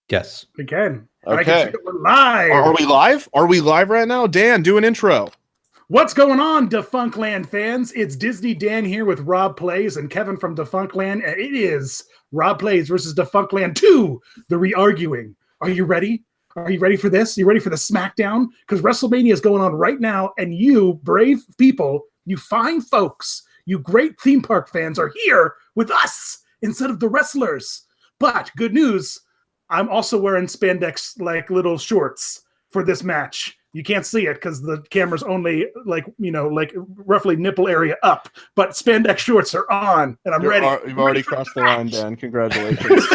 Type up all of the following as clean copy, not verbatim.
Yes. We can. Okay. I can see that we're live. Are we live? Are we live right now? Dan, do an intro. What's going on, Defunctland fans? It's Disney Dan here with Rob Plays and Kevin from Defunctland, and it is Rob Plays versus Defunctland 2, the Rearguing. Are you ready? Are you ready for this? You ready for the smackdown? Because WrestleMania is going on right now, and you brave people, you fine folks, you great theme park fans are here with us instead of the wrestlers. But good news, I'm also wearing spandex like little shorts for this match. You can't see it because the camera's only like roughly nipple area up, but spandex shorts are on and I'm ready. You've already crossed the line, Dan. Congratulations.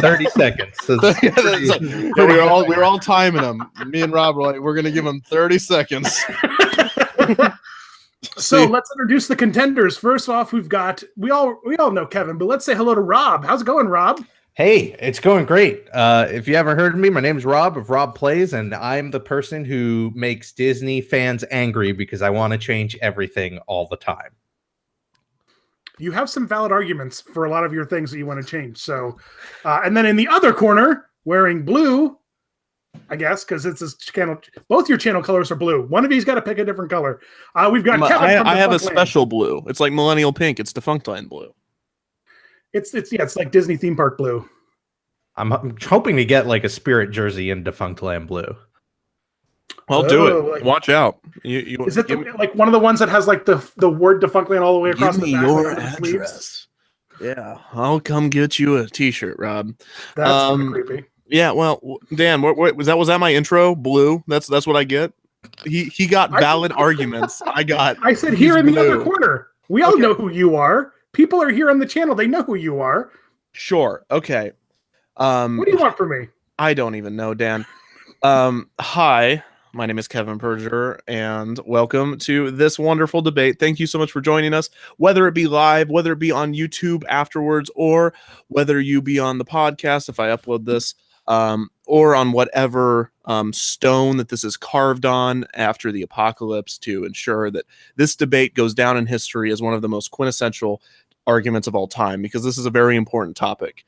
30 seconds. We're all timing them. Me and Rob were like, we're going to give them 30 seconds. So let's introduce the contenders. First off, we all know Kevin, but let's say hello to Rob. How's it going, Rob? Hey, it's going great. If you haven't heard of me, my name is Rob of Rob Plays, and I'm the person who makes Disney fans angry because I want to change everything all the time. You have some valid arguments for a lot of your things that you want to change. So, and then in the other corner, wearing blue, I guess, because it's his channel. Both your channel colors are blue. One of you's got to pick a different color. We've got Kevin. I have a special blue. It's like millennial pink. It's Defunctland blue. It's like Disney theme park blue. I'm hoping to get like a Spirit jersey in Defunctland blue. Well, do it. Watch out. Is it like one of the ones that has like the word Defunctland all the way across the back? Your address. Yeah, I'll come get you a T-shirt, Rob. That's creepy. Yeah, well, Dan, what was that my intro? Blue. That's what I get. He got valid arguments. I said here in the other corner. We all know who you are. People are here on the channel. They know who you are. Sure. Okay. What do you want from me? I don't even know, Dan. Hi, my name is Kevin Perger, and welcome to this wonderful debate. Thank you so much for joining us, whether it be live, whether it be on YouTube afterwards, or whether you be on the podcast if I upload this, or on whatever stone that this is carved on after the apocalypse to ensure that this debate goes down in history as one of the most quintessential arguments of all time, because this is a very important topic.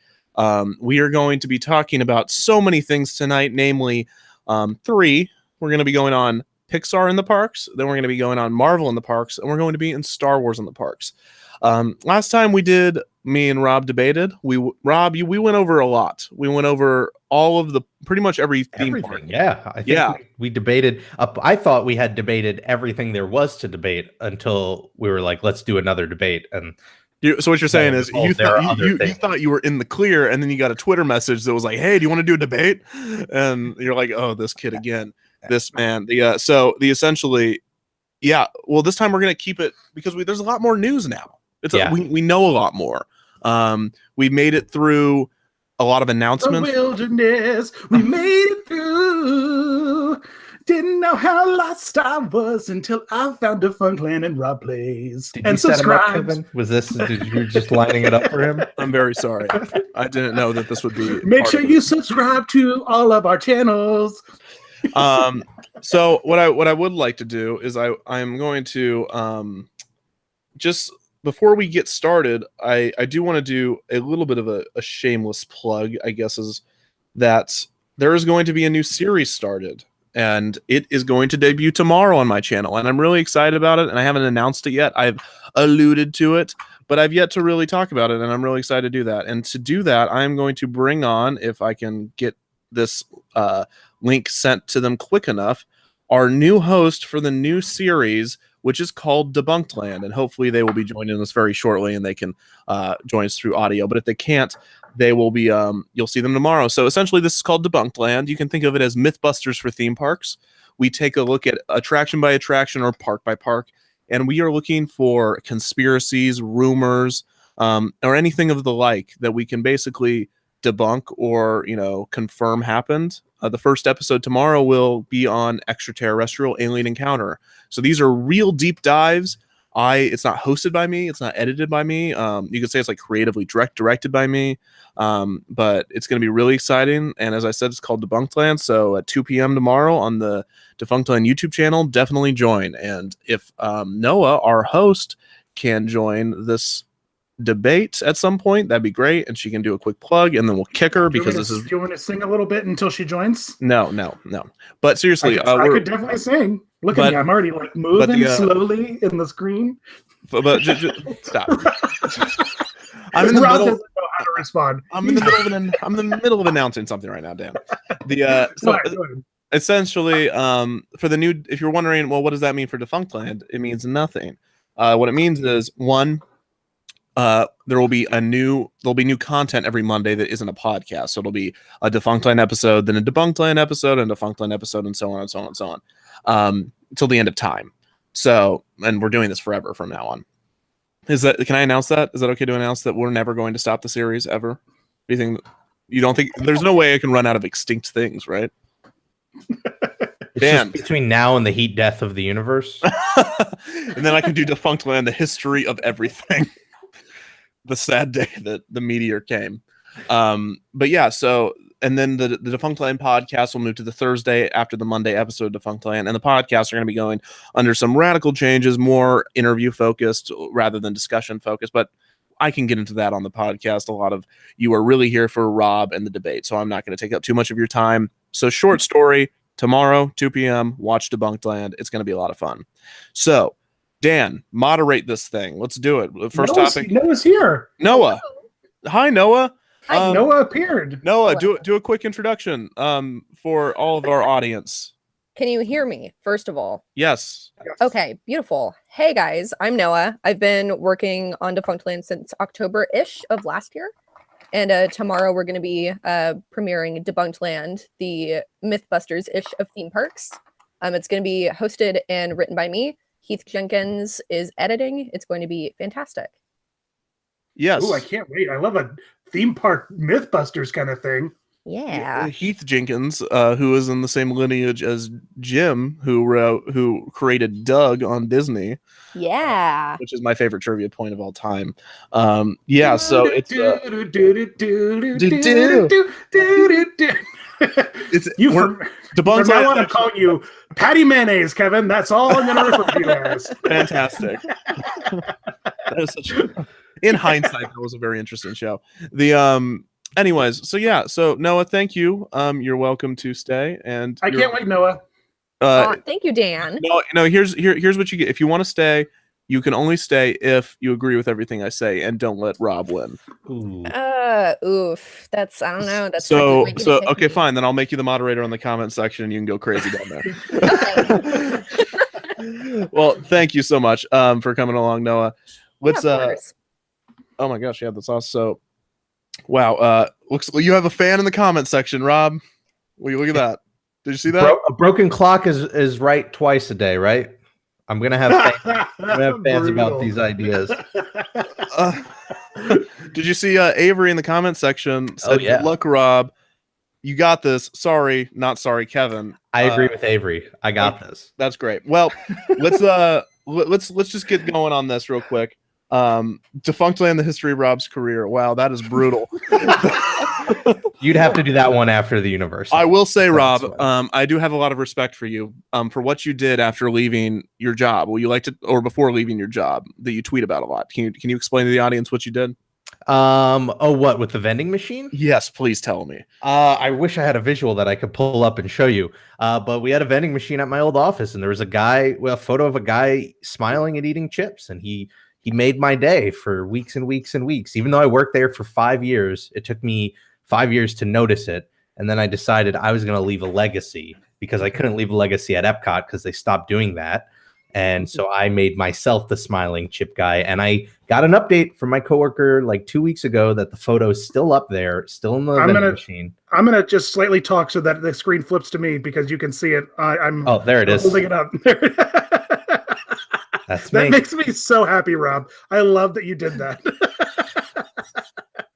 We are going to be talking about so many things tonight, namely 3. We're going to be going on Pixar in the parks, then we're going to be going on Marvel in the parks, and we're going to be in Star Wars in the parks. Last time me and Rob debated, we went over a lot. We went over all of pretty much every theme park. Yeah, I think we debated. I thought we had debated everything there was to debate until we were like, let's do another debate. And so what you're saying is you thought you were in the clear, and then you got a Twitter message that was like, hey, do you want to do a debate? And you're like, oh, this kid again, this man. So essentially, yeah. Well, this time we're gonna keep it because there's a lot more news now. We know a lot more. We made it through a lot of announcements. The wilderness, we made it through. Didn't know how lost I was until I found Defunctland and Rob Plays. And subscribe. Did you just lining it up for him? I'm very sorry. I didn't know that this would be. Make sure you subscribe to all of our channels. So what I would like to do is I'm going to just before we get started, I do want to do a little bit of a shameless plug, I guess, is that there is going to be a new series started. And it is going to debut tomorrow on my channel. And I'm really excited about it. And I haven't announced it yet. I've alluded to it, but I've yet to really talk about it. And I'm really excited to do that. And to do that, I'm going to bring on, if I can get this link sent to them quick enough, our new host for the new series, which is called Defunctland. And hopefully they will be joining us very shortly and they can join us through audio. But if they can't, they will be, you'll see them tomorrow. So essentially this is called Defunctland. You can think of it as Mythbusters for theme parks. We take a look at attraction by attraction or park by park, and we are looking for conspiracies, rumors, or anything of the like that we can basically debunk or, confirm happened. The first episode tomorrow will be on extraterrestrial alien encounter. So these are real deep dives. It's not hosted by me. It's not edited by me. You could say it's like creatively directed by me. But it's going to be really exciting. And as I said, it's called Defunctland. So at 2 p.m. tomorrow on the Defunctland YouTube channel, definitely join. And if Noah, our host, can join this debate at some point, that'd be great. And she can do a quick plug, and then we'll kick her because this is. Do you want to sing a little bit until she joins? No. But seriously, I could definitely sing. Look at me, I'm already like moving slowly in the screen. But stop. I'm in the Rob middle. doesn't know how to respond. I'm in the middle of announcing something right now, Dan. Essentially, for the new, if you're wondering, well, what does that mean for Defunctland? It means nothing. What it means is, one, there'll be new content every Monday that isn't a podcast. So it'll be a Defunctland episode, then a Debunkland episode, and a Defunctland episode, and so on and so on and so on, until the end of time. So, and we're doing this forever from now on. Can I announce that? Is that okay to announce that we're never going to stop the series ever? You don't think there's no way I can run out of extinct things, right? It's just between now and the heat death of the universe. And then I can do Defunctland, the history of everything. The sad day that the meteor came. But yeah, so, and then the Defunctland podcast will move to the Thursday after the Monday episode of Defunctland, and the podcasts are going to be going under some radical changes, more interview focused rather than discussion focused, but I can get into that on the podcast. A lot of you are really here for Rob and the debate, so I'm not going to take up too much of your time. So short story, tomorrow, 2 p.m., watch Debunkland. It's going to be a lot of fun. So, Dan, moderate this thing. Let's do it. First topic. Noah's here. Noah. Hi, Noah. Hi, Noah appeared. Noah, do a quick introduction for all of our audience. Can you hear me, first of all? Yes. Okay, beautiful. Hey, guys, I'm Noah. I've been working on Defunctland since October-ish of last year. And tomorrow we're going to be premiering Debunkland, the Mythbusters-ish of theme parks. It's going to be hosted and written by me. Heath Jenkins is editing. It's going to be fantastic. Yes. Oh, I can't wait. I love a theme park Mythbusters kind of thing. Yeah. Heath Jenkins, who is in the same lineage as Jim, who created Doug on Disney. Yeah. Which is my favorite trivia point of all time. Yeah, so it's Debunked. I want to call you Patty Mayonnaise, Kevin. That's all I'm going to refer to you as. Fantastic. That is such in hindsight, that was a very interesting show. Anyways, so yeah, so Noah, thank you. You're welcome to stay, and I can't wait, Noah. Thank you, Dan. No. Here's what you get. If you want to stay, you can only stay if you agree with everything I say, and don't let Rob win. Oof. That's, I don't know. That's so okay, fine. Then I'll make you the moderator on the comment section, and you can go crazy down there. Okay. Well, thank you so much for coming along, Noah. Let's oh my gosh, yeah, that's awesome. So, wow, looks like you have a fan in the comment section, Rob. Will you look at that? Did you see that? A broken clock is right twice a day, right? I'm gonna have fans about these ideas. Did you see Avery in the comment section said, yeah. "Good luck, Rob. You got this. Sorry, not sorry, Kevin." I agree with Avery. I got this. That's great. Well, let's just get going on this real quick. Defunctland, the history of Rob's career. Wow, that is brutal. You'd have to do that one after the universe. I will say, Rob, I do have a lot of respect for you for what you did after leaving your job. Will you like to, or before leaving your job, that you tweet about a lot? Can you explain to the audience what you did? What, with the vending machine? Yes, please tell me. I wish I had a visual that I could pull up and show you. But we had a vending machine at my old office, and there was a photo of a guy smiling and eating chips, and he made my day for weeks and weeks and weeks. Even though I worked there for 5 years, it took me 5 years to notice it. And then I decided I was going to leave a legacy, because I couldn't leave a legacy at Epcot because they stopped doing that. And so I made myself the smiling chip guy. And I got an update from my coworker like 2 weeks ago that the photo is still up there, still in the vending machine. I'm going to just slightly talk so that the screen flips to me, because you can see it. Oh, there it is. Holding it up. That makes me so happy, Rob. I love that you did that.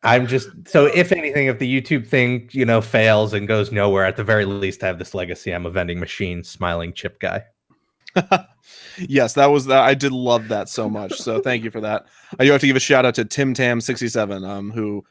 I'm just, so if anything, if the YouTube thing, fails and goes nowhere, at the very least, I have this legacy. I'm a vending machine smiling chip guy. Yes, that was that. I did love that so much. So thank you for that. I do have to give a shout out to Tim Tam 67, who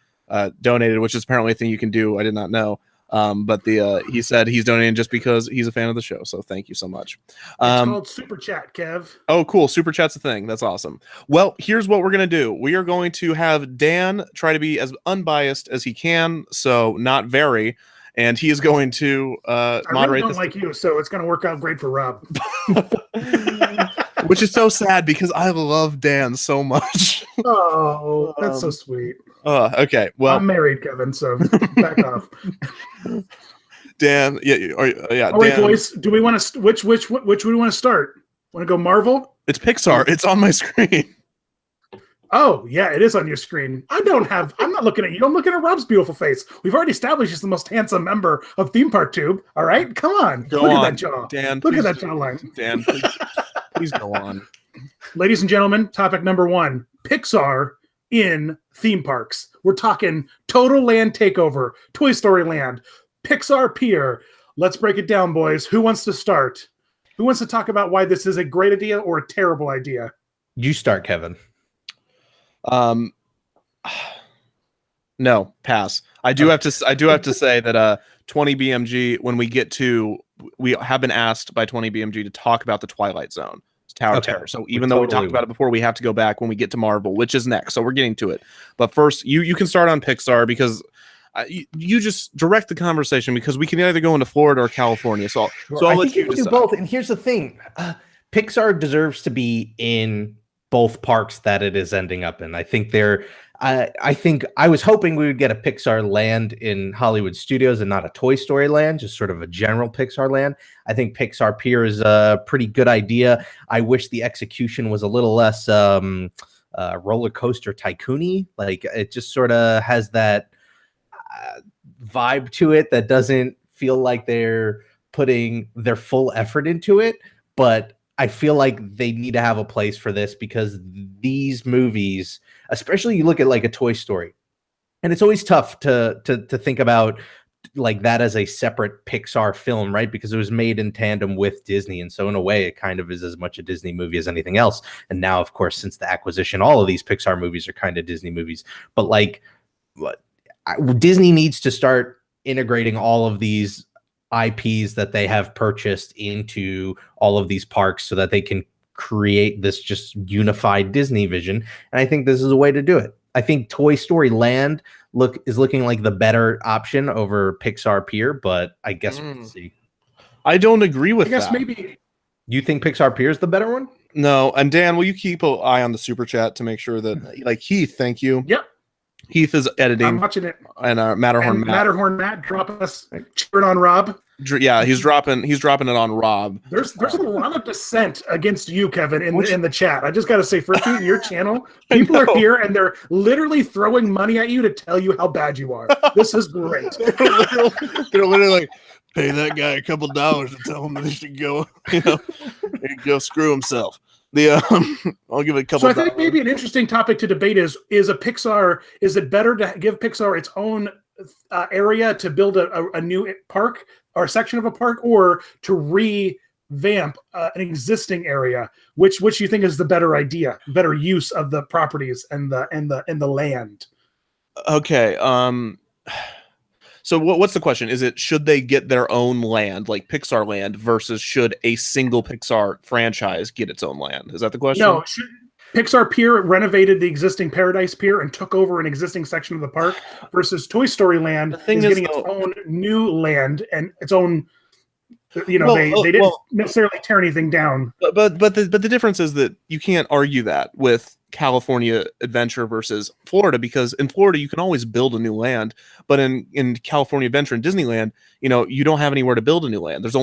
donated, which is apparently a thing you can do. I did not know. But he said he's donating just because he's a fan of the show. So thank you so much. It's called Super Chat, Kev. Oh, cool. Super Chat's a thing. That's awesome. Well, here's what we're going to do. We are going to have Dan try to be as unbiased as he can. So not very. And he is going to moderate. I really don't like you, so it's going to work out great for Rob. Which is so sad because I love Dan so much. Oh, that's so sweet. Okay. Well, I'm married, Kevin, so back off. Dan, yeah. All Dan, right, boys. Do we want to which do we want to start? Want to go Marvel? It's Pixar. It's on my screen. Oh, yeah, it is on your screen. I'm not looking at you. I'm looking at Rob's beautiful face. We've already established he's the most handsome member of Theme Park Tube. All right, come on. Look at that jaw. Dan, look at that jawline. Dan, please go on. Ladies and gentlemen, topic number 1, Pixar in theme parks. We're talking Total Land Takeover, Toy Story Land, Pixar Pier. Let's break it down, boys. Who wants to start? Who wants to talk about why this is a great idea or a terrible idea? You start, Kevin. No, pass. I do have to say that 20 BMG, when we have been asked by 20 BMG to talk about the Twilight Zone, Tower Terror. So even though we talked about it before, we have to go back when we get to Marvel, which is next. So we're getting to it. But first, you can start on Pixar because you just direct the conversation, because we can either go into Florida or California. So I'll let you do both. And here's the thing: Pixar deserves to be in both parks that it is ending up in. I think I was hoping we would get a Pixar land in Hollywood Studios and not a Toy Story land, just sort of a general Pixar land. I think Pixar Pier is a pretty good idea. I wish the execution was a little less roller coaster tycoon-y. Like, it just sort of has that vibe to it that doesn't feel like they're putting their full effort into it. But I feel like they need to have a place for this, because these movies, especially you look at like a Toy Story, and it's always tough to think about like that as a separate Pixar film, right? Because it was made in tandem with Disney. And so in a way, it kind of is as much a Disney movie as anything else. And now, of course, since the acquisition, all of these Pixar movies are kind of Disney movies. But like, Disney needs to start integrating all of these IPs that they have purchased into all of these parks so that they can create this just unified Disney vision. And I think this is a way to do it. I think Toy Story Land is looking like the better option over Pixar Pier, but I guess we'll see. I don't agree with that. I guess maybe. You think Pixar Pier is the better one? No. And Dan, will you keep an eye on the super chat to make sure that, like, Heath, thank you. Yep. Heath is editing. I'm watching it. And Matterhorn Matt dropping us, cheering on Rob. Yeah, he's dropping it on Rob. There's a lot of dissent against you, Kevin, in the chat. I just got to say, for your channel, people are here and they're literally throwing money at you to tell you how bad you are. This is great. They're literally like, pay that guy a couple dollars and tell him that he should go, go screw himself. I'll give it a couple. So I think maybe an interesting topic to debate is it better to give Pixar its own area to build a new park or a section of a park, or to revamp an existing area? Which you think is the better idea, better use of the properties and the land? Okay. So what's the question? Is it, should they get their own land, like Pixar land, versus should a single Pixar franchise get its own land? Is that the question? No. Pixar Pier renovated the existing Paradise Pier and took over an existing section of the park, versus Toy Story Land is getting its own new land and its own. They didn't necessarily tear anything down. But the difference is that you can't argue that with California Adventure versus Florida, because in Florida you can always build a new land, but in California Adventure and Disneyland, you don't have anywhere to build a new land. There's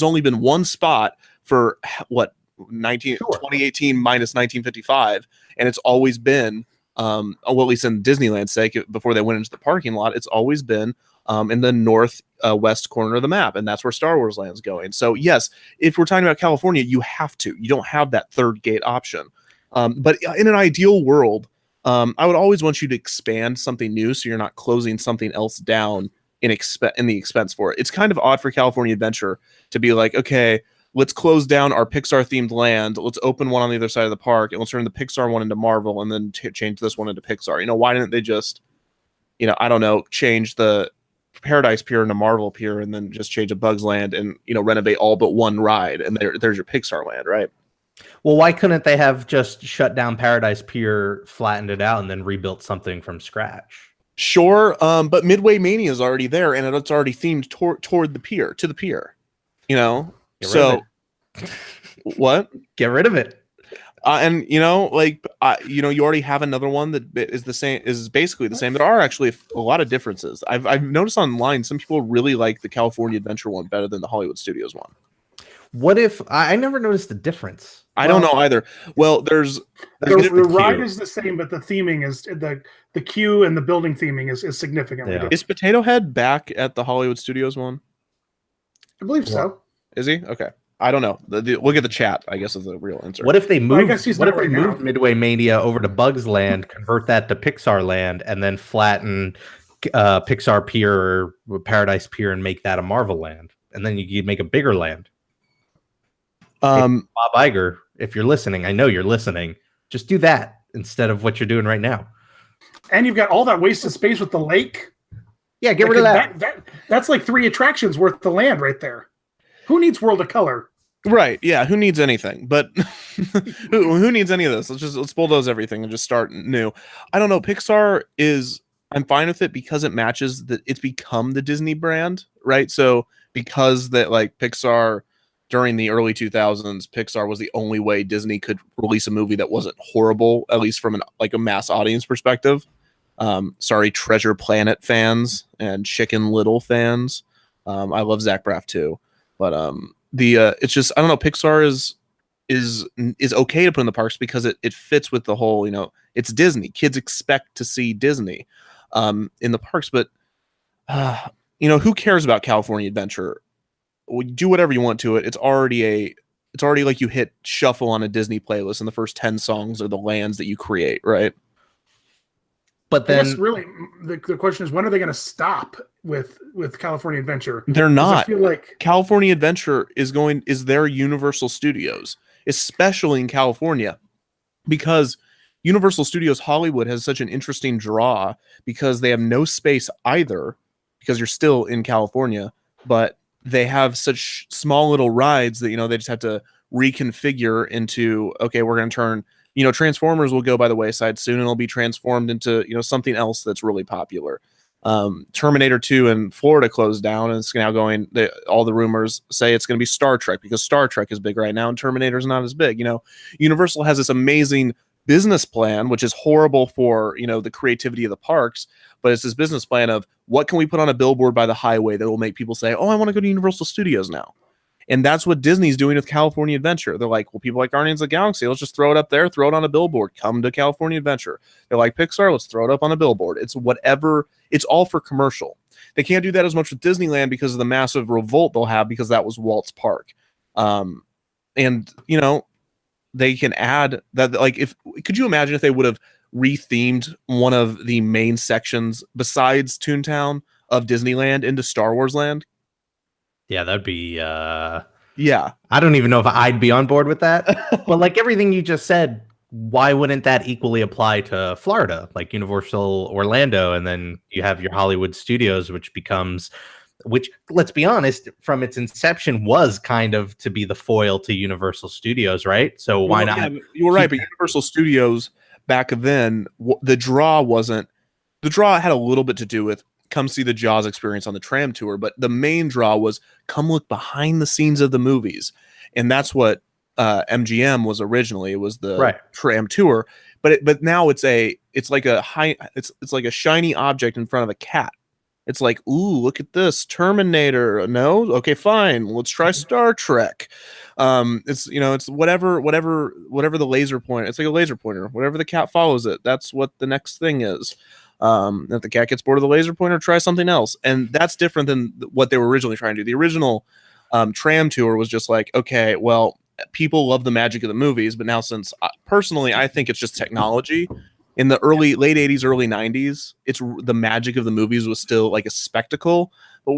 only been one spot for 2018 minus 1955, and it's always been well, at least in Disneyland's sake, before they went into the parking lot, it's always been in the northwest corner of the map, and that's where Star Wars Land's going. So yes, if we're talking about California, you don't have that third gate option. But in an ideal world, I would always want you to expand something new, so you're not closing something else down in the expense for it. It's kind of odd for California Adventure to be like, okay, let's close down our Pixar-themed land. Let's open one on the other side of the park, and let's turn the Pixar one into Marvel, and then change this one into Pixar. Why didn't they just, I don't know, change the Paradise Pier into Marvel Pier, and then just change a Bugs Land and renovate all but one ride, and there's your Pixar Land, right? Well, why couldn't they have just shut down Paradise Pier, flattened it out, and then rebuilt something from scratch? Sure, but Midway Mania is already there, and it's already themed toward the pier, to the pier. So what? Get rid of it. And you already have another one that is basically the same. There are actually a lot of differences. I've noticed online some people really like the California Adventure one better than the Hollywood Studios one. What if I never noticed the difference? I don't know either. Well, there's the ride is the same, but the theming is the queue and the building theming is significantly different. Is Potato Head back at the Hollywood Studios one? I believe so. Is he? Okay. I don't know. Look at the chat, I guess, is the real answer. What if they moved? Well, moved Midway Mania over to Bugs Land, convert that to Pixar Land, and then flatten Pixar Pier or Paradise Pier and make that a Marvel Land, and then you make a bigger land. Bob Iger, if you're listening, I know you're listening. Just do that instead of what you're doing right now. And you've got all that wasted space with the lake. Yeah, get rid of that. That's like 3 attractions worth the land right there. Who needs World of Color? Right. Yeah. Who needs anything? But who needs any of this? Let's bulldoze everything and just start new. I don't know. Pixar I'm fine with it because it matches it's become the Disney brand, right? So because that Pixar during the early 2000s, Pixar was the only way Disney could release a movie that wasn't horrible, at least from a mass audience perspective. Sorry, Treasure Planet fans and Chicken Little fans. I love Zach Braff too. But it's just, I don't know, Pixar is okay to put in the parks because it fits with the whole, it's Disney. Kids expect to see Disney in the parks, but who cares about California Adventure? Do whatever you want to it. It's already like you hit shuffle on a Disney playlist and the first 10 songs are the lands that you create, right? But then really the question is, when are they going to stop with California Adventure? They're not. I feel like California Adventure is their Universal Studios, especially in California, because Universal Studios Hollywood has such an interesting draw because they have no space either, because you're still in California, but they have such small little rides that they just have to reconfigure into, okay, we're going to turn Transformers will go by the wayside soon and it'll be transformed into something else that's really popular. Terminator 2 in Florida closed down, and it's now going, all the rumors say it's going to be Star Trek because Star Trek is big right now and Terminator's not as big. Universal has this amazing business plan, which is horrible for the creativity of the parks, but it's this business plan of what can we put on a billboard by the highway that will make people say, oh, I want to go to Universal Studios now. And that's what Disney's doing with California Adventure. They're like, well, people like Guardians of the Galaxy, let's just throw it up there, throw it on a billboard, come to California Adventure. They're like Pixar, let's throw it up on a billboard. It's whatever, it's all for commercial. They can't do that as much with Disneyland because of the massive revolt they'll have because that was Walt's park. And they can add that, could you imagine if they would have rethemed one of the main sections besides Toontown of Disneyland into Star Wars Land? Yeah, that'd be yeah. I don't even know if I'd be on board with that. But like everything you just said, why wouldn't that equally apply to Florida, like Universal Orlando, and then you have your Hollywood Studios, which let's be honest, from its inception was kind of to be the foil to Universal Studios, right? So why not? Yeah, you were right, but Universal Studios back then, the draw had a little bit to do with come see the Jaws experience on the tram tour, but the main draw was come look behind the scenes of the movies. And that's what MGM was originally. It was the tram tour, but now it's like a shiny object in front of a cat. It's like, ooh, look at this Terminator. No, okay, fine. Let's try Star Trek. It's whatever the laser pointer. It's like a laser pointer. Whatever the cat follows it, that's what the next thing is. If the cat gets bored of the laser pointer, try something else. And that's different than what they were originally trying to do. The original tram tour was just like, okay, well, people love the magic of the movies, but now since personally, I think it's just technology. In the late 80s, early 90s, it's the magic of the movies was still like a spectacle. But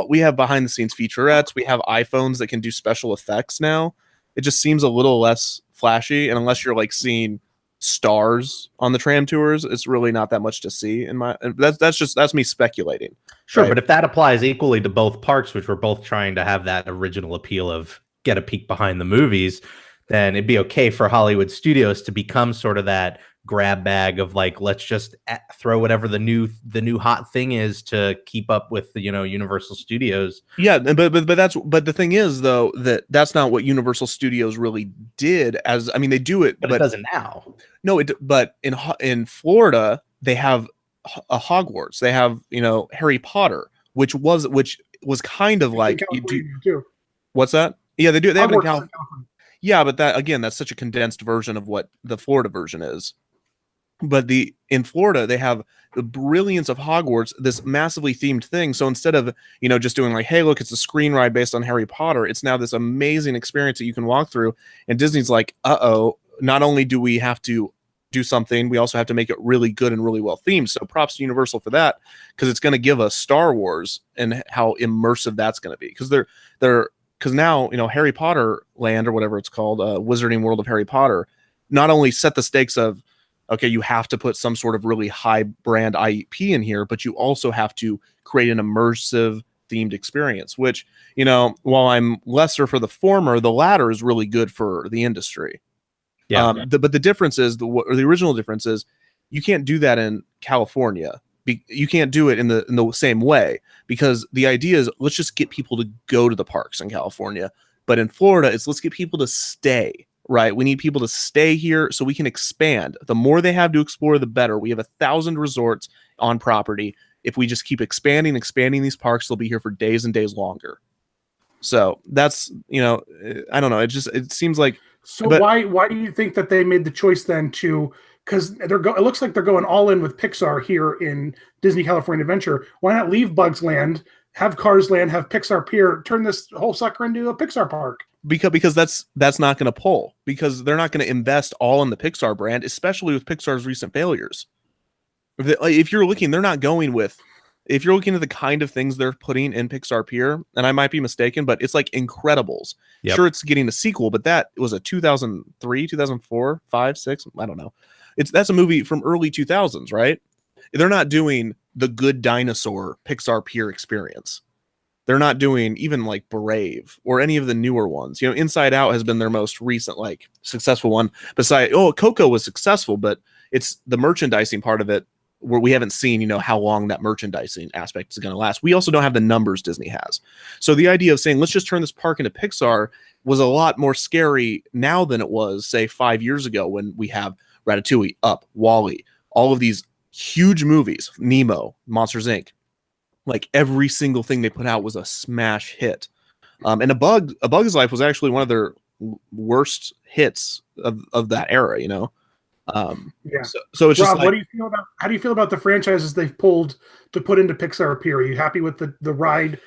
we have behind the scenes featurettes. We have iPhones that can do special effects now. It just seems a little less flashy. And unless you're like seeing stars on the tram tours, it's really not that much to see. That's me speculating. Sure, right? but if that applies equally to both parks, which we're both trying to have that original appeal of get a peek behind the movies, then it'd be okay for Hollywood studios to become sort of that grab bag of like, let's just throw whatever the new hot thing is to keep up with the, Universal Studios. Yeah, but the thing is though that's not what Universal Studios really did. They do it, But it doesn't now. No, but in Florida they have a Hogwarts. They have Harry Potter, which was kind of like what's that? Yeah, they do. They have it in California. Yeah, but that's such a condensed version of what the Florida version is. But in Florida, they have the brilliance of Hogwarts, this massively themed thing. So instead of, just doing like, hey, look, it's a screen ride based on Harry Potter, it's now this amazing experience that you can walk through. And Disney's like, not only do we have to do something, we also have to make it really good and really well themed. So props to Universal for that, because it's going to give us Star Wars and how immersive that's going to be. Because now, Harry Potter Land, or whatever it's called, Wizarding World of Harry Potter, not only set the stakes of, okay, you have to put some sort of really high brand IEP in here, but you also have to create an immersive themed experience, which, while I'm lesser for the former, the latter is really good for the industry. Yeah. But the difference is, the original difference is, you can't do that in California. You can't do it in the same way, because the idea is, let's just get people to go to the parks in California. But in Florida, it's let's get people to stay. Right. We need people to stay here so we can expand. The more they have to explore, the better. We have 1,000 resorts on property. If we just keep expanding these parks, they'll be here for days and days longer. So that's, I don't know. It seems like. So why do you think that they made the choice then to, because it looks like they're going all in with Pixar here in Disney California Adventure. Why not leave Bugs Land, have Cars Land, have Pixar Pier, turn this whole sucker into a Pixar park? Because that's not going to pull, because they're not going to invest all in the Pixar brand, especially with Pixar's recent failures. If you're looking at the kind of things they're putting in Pixar Pier, and I might be mistaken, but it's like Incredibles. Yep. Sure, it's getting a sequel, but that was a 2003, 2004, 5, 6, I don't know. That's a movie from early 2000s, right? They're not doing the Good Dinosaur Pixar Pier experience. They're not doing even like Brave or any of the newer ones. Inside Out has been their most recent, like, successful one. Besides, Coco was successful, but it's the merchandising part of it where we haven't seen, how long that merchandising aspect is going to last. We also don't have the numbers Disney has. So the idea of saying, let's just turn this park into Pixar was a lot more scary now than it was, say, 5 years ago, when we have Ratatouille, Up, WALL-E, all of these huge movies, Nemo, Monsters, Inc. Like, every single thing they put out was a smash hit. And A Bug's Life was actually one of their worst hits of that era, Yeah. So it's Rob, just like, how do you feel about the franchises they've pulled to put into Pixar Pier? Are you happy with the ride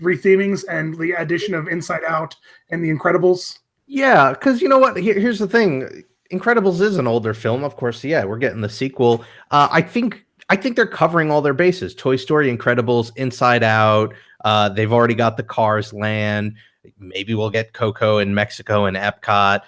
rethemings and the addition of Inside Out and The Incredibles? Yeah, because you know what? Here's the thing. Incredibles is an older film, of course. Yeah, we're getting the sequel. I think they're covering all their bases. Toy Story, Incredibles, Inside Out. They've already got the Cars Land. Maybe we'll get Coco in Mexico and Epcot.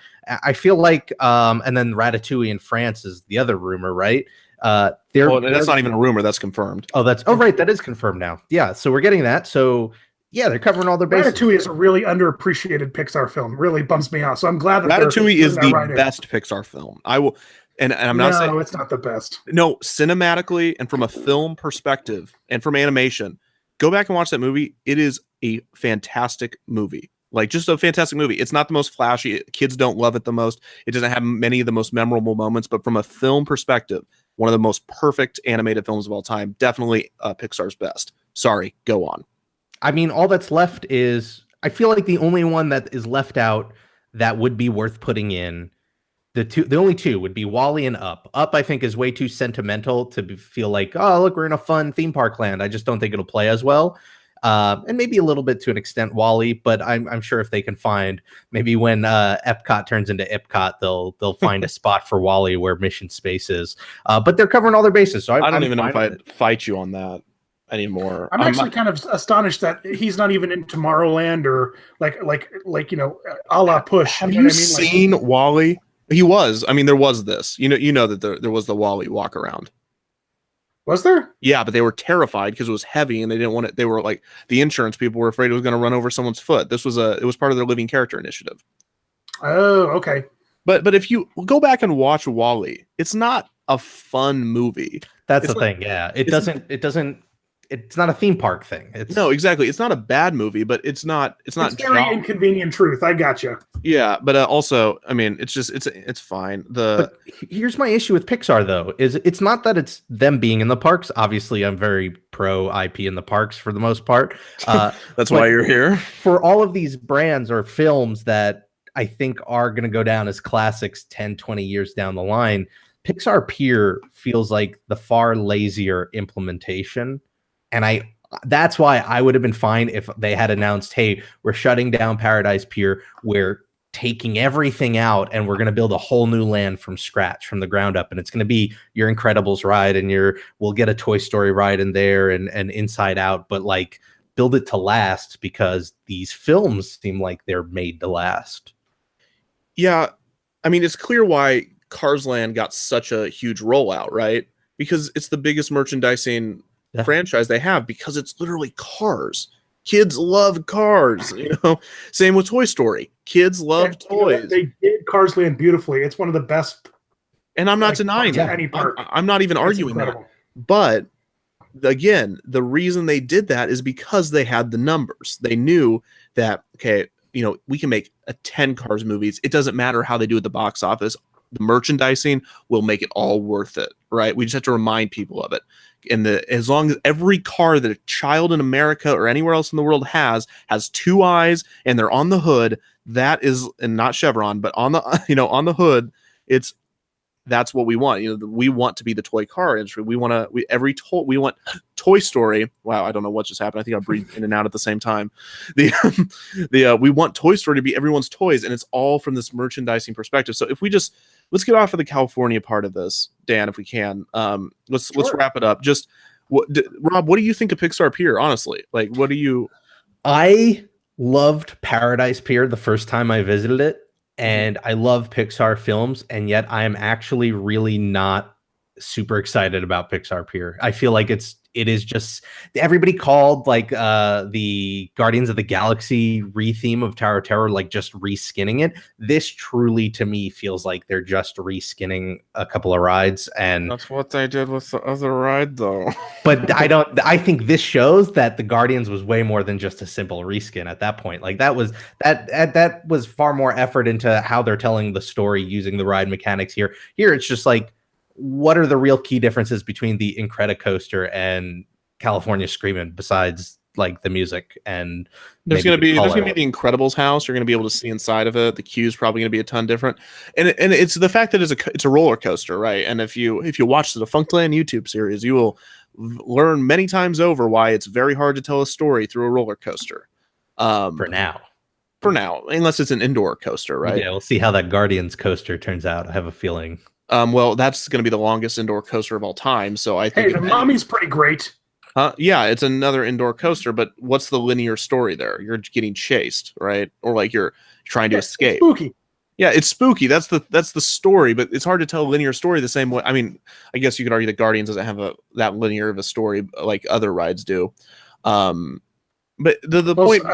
I feel like, and then Ratatouille in France is the other rumor, right? That's not even a rumor. That's confirmed. Right. That is confirmed now. Yeah. So we're getting that. So yeah, they're covering all their bases. Ratatouille is a really underappreciated Pixar film. Really bumps me out. So I'm glad that Ratatouille is the best Pixar film. I will. And I'm not saying it's not the best. No, cinematically and from a film perspective and from animation, go back and watch that movie. It is a fantastic movie. Like, just a fantastic movie. It's not the most flashy. Kids don't love it the most. It doesn't have many of the most memorable moments, but from a film perspective, one of the most perfect animated films of all time. Definitely Pixar's best. Sorry, go on. I mean, all that's left is, I feel like the only one that is left out that would be worth putting in, the only two would be WALL-E and Up. Up, I think, is way too sentimental to feel like, oh, look, we're in a fun theme park land. I just don't think it'll play as well. And maybe a little bit to an extent WALL-E, but I'm sure if they can find, maybe when Epcot turns into Epcot, they'll find a spot for WALL-E where Mission Space is. But they're covering all their bases. So I don't even know if I'd fight you on that anymore. I'm actually kind of astonished that he's not even in Tomorrowland or like a la Push. Have you seen WALL-E? He was. I mean, there was this. You know that there was the Wally walk around. Was there? Yeah, but they were terrified because it was heavy and they didn't want it. They were like, the insurance people were afraid it was going to run over someone's foot. It was part of their living character initiative. Oh, okay. But if you go back and watch Wally, it's not a fun movie. That's the thing. Yeah, it's not a theme park thing. No, exactly. It's not a bad movie, but it's not very inconvenient truth. I gotcha. Yeah, but also, I mean, it's fine. But here's my issue with Pixar, though, is it's not that it's them being in the parks. Obviously, I'm very pro IP in the parks for the most part. That's why you're here. For all of these brands or films that I think are going to go down as classics 10, 20 years down the line, Pixar Pier feels like the far lazier implementation. And that's why I would have been fine if they had announced, hey, we're shutting down Paradise Pier. We're taking everything out and we're going to build a whole new land from scratch, from the ground up. And it's going to be your Incredibles ride and we'll get a Toy Story ride in there and Inside Out, but like build it to last, because these films seem like they're made to last. Yeah. I mean, it's clear why Cars Land got such a huge rollout, right? Because it's the biggest merchandising franchise they have, because it's literally cars. Kids love cars, Same with Toy Story. Kids love toys. They did Cars Land beautifully. It's one of the best. And I'm not denying that. I'm not even arguing that. But again, the reason they did that is because they had the numbers. They knew that, okay, we can make 10 Cars movies. It doesn't matter how they do at the box office. The merchandising will make it all worth it, right? We just have to remind people of it. And as long as every car that a child in America or anywhere else in the world has two eyes and they're on the hood, that is, and not Chevron, but on the on the hood, that's what we want. We want to be the toy car industry. We want Toy Story. Wow, I don't know what just happened. I think I breathed in and out at the same time. We want Toy Story to be everyone's toys, and it's all from this merchandising perspective. So if we let's get off of the California part of this, Dan, if we can. Let's wrap it up. Just Rob, what do you think of Pixar Pier? Honestly, like, what do you? I loved Paradise Pier the first time I visited it. And I love Pixar films, and yet I am actually really not super excited about Pixar Pier. I feel like it is just, everybody called like the Guardians of the Galaxy re-theme of Tower of Terror like just reskinning it. This truly to me feels like they're just reskinning a couple of rides, and that's what they did with the other ride though. But I think this shows that the Guardians was way more than just a simple reskin at that point. Like that was far more effort into how they're telling the story using the ride mechanics here. Here it's just like, what are the real key differences between the Incredicoaster and California Screamin' besides like the music? And there's gonna be the Incredibles house. You're gonna be able to see inside of it. The queue's probably gonna be a ton different, and it's the fact that it's a roller coaster, right? And if you watch the Defunctland YouTube series, you will learn many times over why it's very hard to tell a story through a roller coaster. For now, unless it's an indoor coaster, right? Yeah, we'll see how that Guardians coaster turns out. I have a feeling. Well, that's going to be the longest indoor coaster of all time. So I think the Mommy's pretty great. Yeah, it's another indoor coaster, but what's the linear story there? You're getting chased, right? Or like you're trying to escape. Spooky. Yeah, it's spooky. That's the story, but it's hard to tell a linear story the same way. I mean, I guess you could argue that Guardians doesn't have that linear of a story like other rides do. But the point.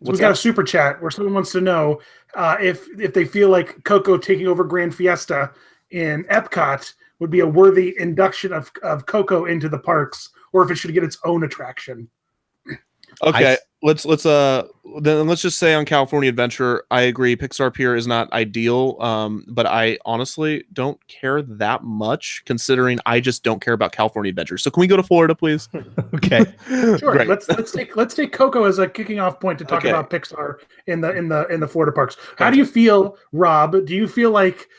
We got a super chat where someone wants to know if they feel like Coco taking over Grand Fiesta in Epcot would be a worthy induction of Coco into the parks, or if it should get its own attraction. Okay, let's just say on California Adventure, I agree. Pixar Pier is not ideal, but I honestly don't care that much, considering I just don't care about California Adventure. So can we go to Florida, please? Okay, sure. Great. Let's take Coco as a kicking off point to talk about Pixar in the Florida parks. How do you feel, Rob? Do you feel like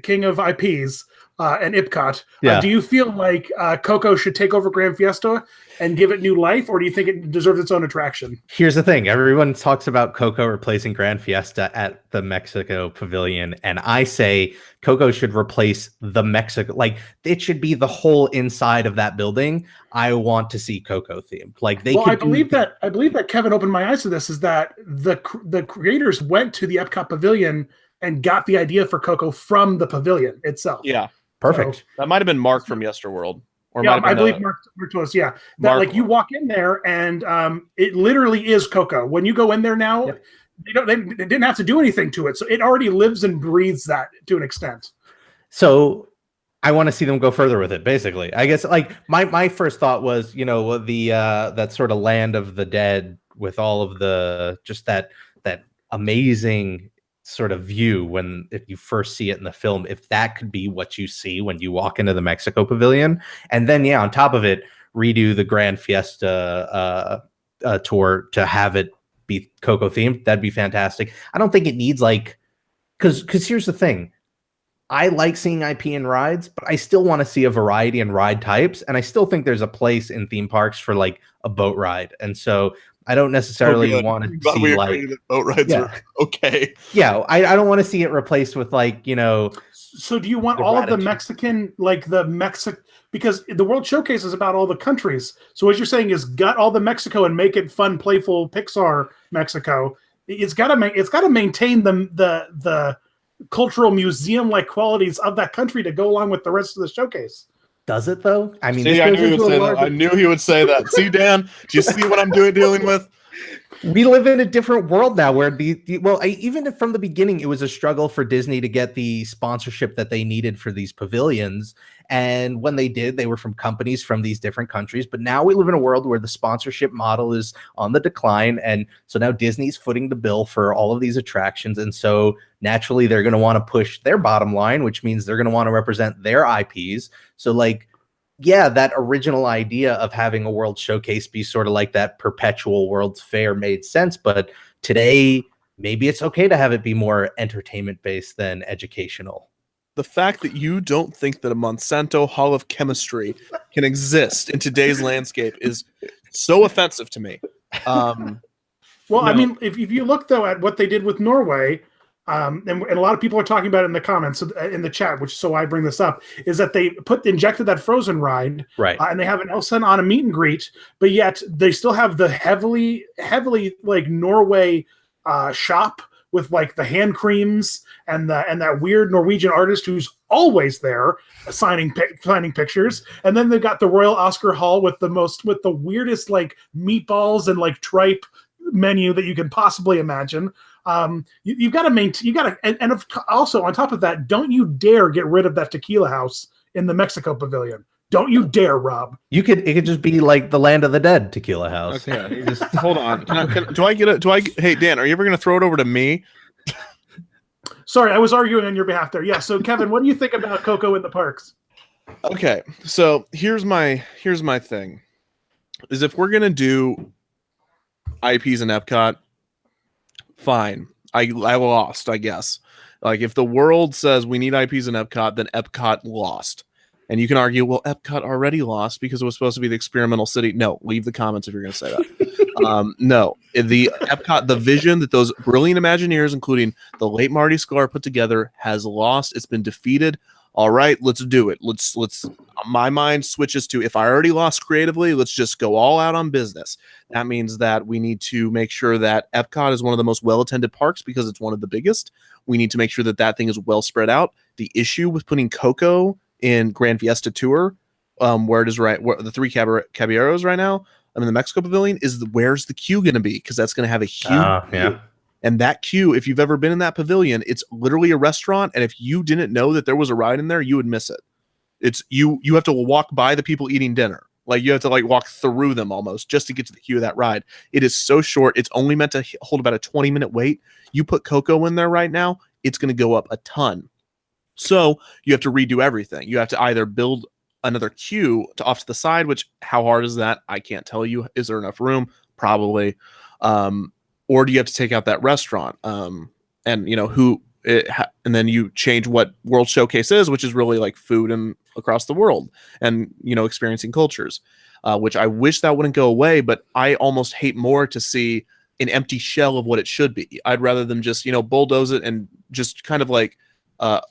king of IPs and Epcot? Do you feel like Coco should take over Grand Fiesta and give it new life, or do you think it deserves its own attraction? Here's the thing. Everyone talks about Coco replacing Grand Fiesta at the Mexico Pavilion, and I say Coco should replace the Mexico. Like, it should be the whole inside of that building. I want to see Coco themed. Like I believe that Kevin opened my eyes to this, is that the creators went to the Epcot Pavilion and got the idea for Coco from the pavilion itself. Yeah, Perfect. So, that might have been Mark from Yesterworld, or yeah, might have I been believe Mark Toast. Yeah, that Mark- like you walk in there and it literally is Coco. When you go in there now, Yep. they didn't have to do anything to it, so it already lives and breathes that to an extent. So I want to see them go further with it, basically. I guess like my first thought was, you know, the that sort of land of the dead with all of the just that amazing sort of view when if you first see it in the film, if that could be what you see when you walk into the Mexico pavilion. And then on top of it, redo the Grand Fiesta tour to have it be Coco themed. That'd be fantastic. I don't think it needs like because here's the thing. I like seeing IP in rides, but I still want to see a variety in ride types. And I still think there's a place in theme parks for like a boat ride. And so I don't necessarily want to see like boat rides are okay. Yeah, I don't want to see it replaced with like, you know. So do you want all of the Mexican, like the Mexico, because the World Showcase is about all the countries. So what you're saying is gut all the Mexico and make it fun, playful Pixar Mexico. It's got to maintain the cultural museum-like qualities of that country to go along with the rest of the showcase. Does it though? I mean, see, I knew he would say that. See, Dan, do you see what I'm dealing with? We live in a different world now where even from the beginning, it was a struggle for Disney to get the sponsorship that they needed for these pavilions. And when they did, they were from companies from these different countries. But now we live in a world where the sponsorship model is on the decline. And so now Disney's footing the bill for all of these attractions. And so naturally, they're going to want to push their bottom line, which means they're going to want to represent their IPs. So like, yeah, that original idea of having a World Showcase be sort of like that perpetual World's Fair made sense. But today, maybe it's okay to have it be more entertainment-based than educational. The fact that you don't think that a Monsanto Hall of Chemistry can exist in today's landscape is so offensive to me. Well, no. I mean, if you look, though, at what they did with Norway, and a lot of people are talking about it in the comments in the chat, so I bring this up, is that they injected that Frozen ride, right? And they have an Elsa on a meet and greet, but yet they still have the heavily like Norway shop with like the hand creams and that weird Norwegian artist who's always there signing pictures, and then they've got the Royal Oscar Hall with the weirdest like meatballs and like tripe menu that you can possibly imagine. You've got to maintain. And also on top of that, don't you dare get rid of that tequila house in the Mexico pavilion. Don't you dare, Rob. It could just be like the Land of the Dead tequila house. Okay, just hold on. Hey, Dan, are you ever going to throw it over to me? Sorry, I was arguing on your behalf there. Yeah. So, Kevin, what do you think about Coco in the parks? Okay, so here's my thing: is if we're gonna do IPs in Epcot, fine. I lost, I guess. Like if the world says we need IPs in Epcot, then Epcot lost. And you can argue, well, Epcot already lost because it was supposed to be the experimental city. No, leave the comments if you're going to say that. No, the Epcot, the vision that those brilliant Imagineers, including the late Marty Sklar, put together has lost. It's been defeated. All right, let's do it. Let's. My mind switches to, if I already lost creatively, let's just go all out on business. That means that we need to make sure that Epcot is one of the most well-attended parks because it's one of the biggest. We need to make sure that that thing is well spread out. The issue with putting Coco in Grand Fiesta Tour, where it is where the three Caballeros right now, I'm in the Mexico Pavilion, is where's the queue going to be? Because that's going to have a huge queue. And that queue, if you've ever been in that pavilion, it's literally a restaurant. And if you didn't know that there was a ride in there, you would miss it. It's you have to walk by the people eating dinner. Like you have to like walk through them almost just to get to the queue of that ride. It is so short. It's only meant to hold about a 20-minute wait. You put Coco in there right now, it's going to go up a ton. So you have to redo everything. You have to either build another queue off to the side, which how hard is that? I can't tell you. Is there enough room? Probably. Or do you have to take out that restaurant? And you know and then you change what World Showcase is, which is really like food and across the world and experiencing cultures, which I wish that wouldn't go away. But I almost hate more to see an empty shell of what it should be. I'd rather them just bulldoze it and just kind of like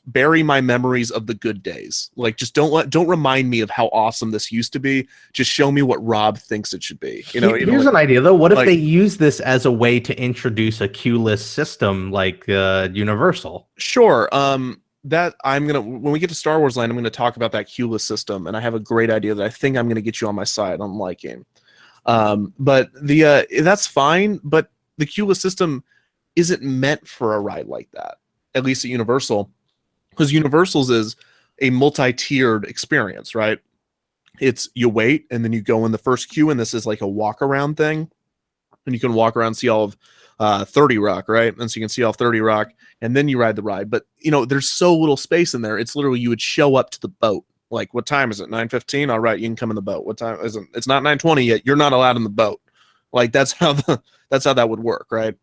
bury my memories of the good days. Like, just don't remind me of how awesome this used to be. Just show me what Rob thinks it should be. Here's an idea though. What if they use this as a way to introduce a queue-less system like Universal? Sure. That when we get to Star Wars Land, I'm gonna talk about that queue-less system, and I have a great idea that I think I'm gonna get you on my side on liking. But that's fine. But the queue-less system isn't meant for a ride like that, at least at Universal, because Universal's is a multi-tiered experience, right? It's you wait and then you go in the first queue, and this is like a walk around thing, and you can walk around, see all of 30 Rock, right? And so you can see all 30 Rock, and then you ride the ride. But there's so little space in there. It's literally you would show up to the boat. Like, what time is it? 9:15. All right, you can come in the boat. What time is it? It's not 9:20 yet. You're not allowed in the boat. Like, that's how that would work, right?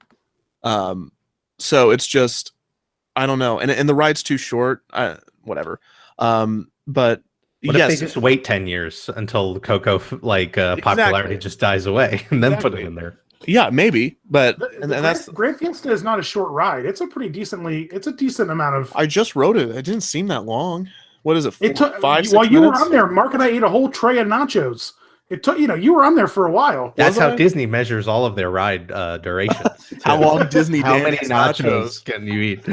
So it's just, I don't know, and the ride's too short. Whatever. But what if they just wait 10 years until Coco popularity just dies away, and then put it in there? Yeah, maybe, but that's Grand Fiesta is not a short ride. It's a decent amount of. I just wrote it. It didn't seem that long. What is it? It took 5, 6 while you minutes? were on there. Mark and I ate a whole tray of nachos. It took you were on there for a while. That's how Disney measures all of their ride durations. How long Disney? How many nachos can you eat?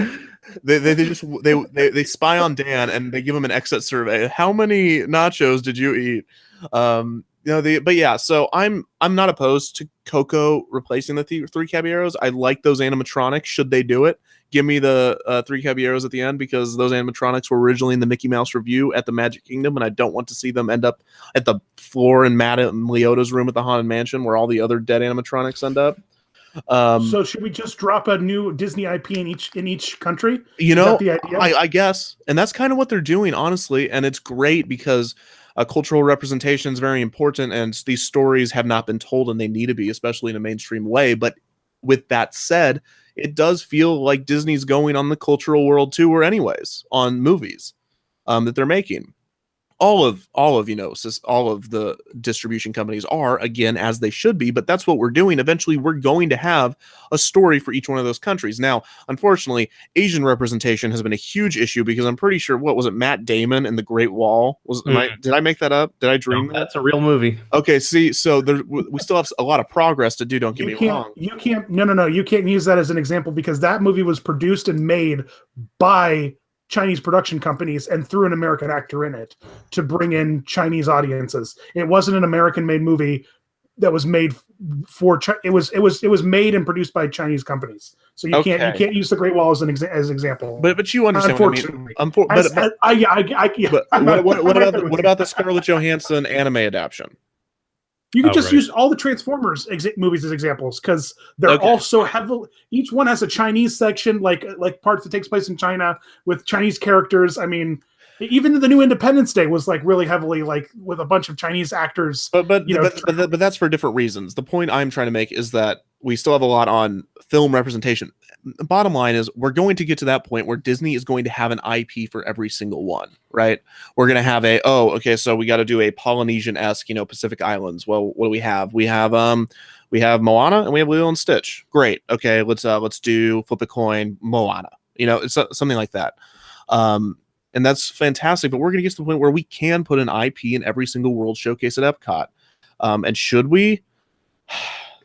They spy on Dan and they give him an exit survey. How many nachos did you eat? But yeah, so I'm not opposed to Coco replacing the three Caballeros. I like those animatronics. Should they do it? Give me the three Caballeros at the end, because those animatronics were originally in the Mickey Mouse Revue at the Magic Kingdom, and I don't want to see them end up at the floor in Matt and Leota's room at the Haunted Mansion where all the other dead animatronics end up. So should we just drop a new Disney IP in each country? The idea? I guess, and that's kind of what they're doing, honestly, and it's great because cultural representation is very important, and these stories have not been told, and they need to be, especially in a mainstream way. But with that said, it does feel like Disney's going on the cultural world tour anyways on movies that they're making. All of the distribution companies are, again, as they should be, but that's what we're doing. Eventually, we're going to have a story for each one of those countries. Now, unfortunately, Asian representation has been a huge issue, because I'm pretty sure, what was it, Matt Damon in The Great Wall? Did I make that up? Did I dream that? That's a real movie. Okay, see, so we still have a lot of progress to do, don't get me wrong. You can't use that as an example, because that movie was produced and made by Chinese production companies and threw an American actor in it to bring in Chinese audiences. It wasn't an American-made movie that was made for. It was made and produced by Chinable companies. So you can't use The Great Wall as an example. But you understand what I mean. What about the Scarlett Johansson anime adaptation? You can just use all the Transformers movies as examples, because they're all so heavily. Each one has a Chinese section, like parts that takes place in China with Chinese characters. I mean, even the new Independence Day was like really heavily with a bunch of Chinese actors. But that's for different reasons. The point I'm trying to make is that we still have a lot on film representation. The bottom line is, we're going to get to that point where Disney is going to have an IP for every single one, right? We're going to have so we got to do a Polynesian-esque, Pacific Islands. Well, what do we have? We have Moana and we have Lilo and Stitch. Great. Okay, let's do flip a coin, Moana. It's something like that. And that's fantastic, but we're going to get to the point where we can put an IP in every single World Showcase at Epcot. And should we?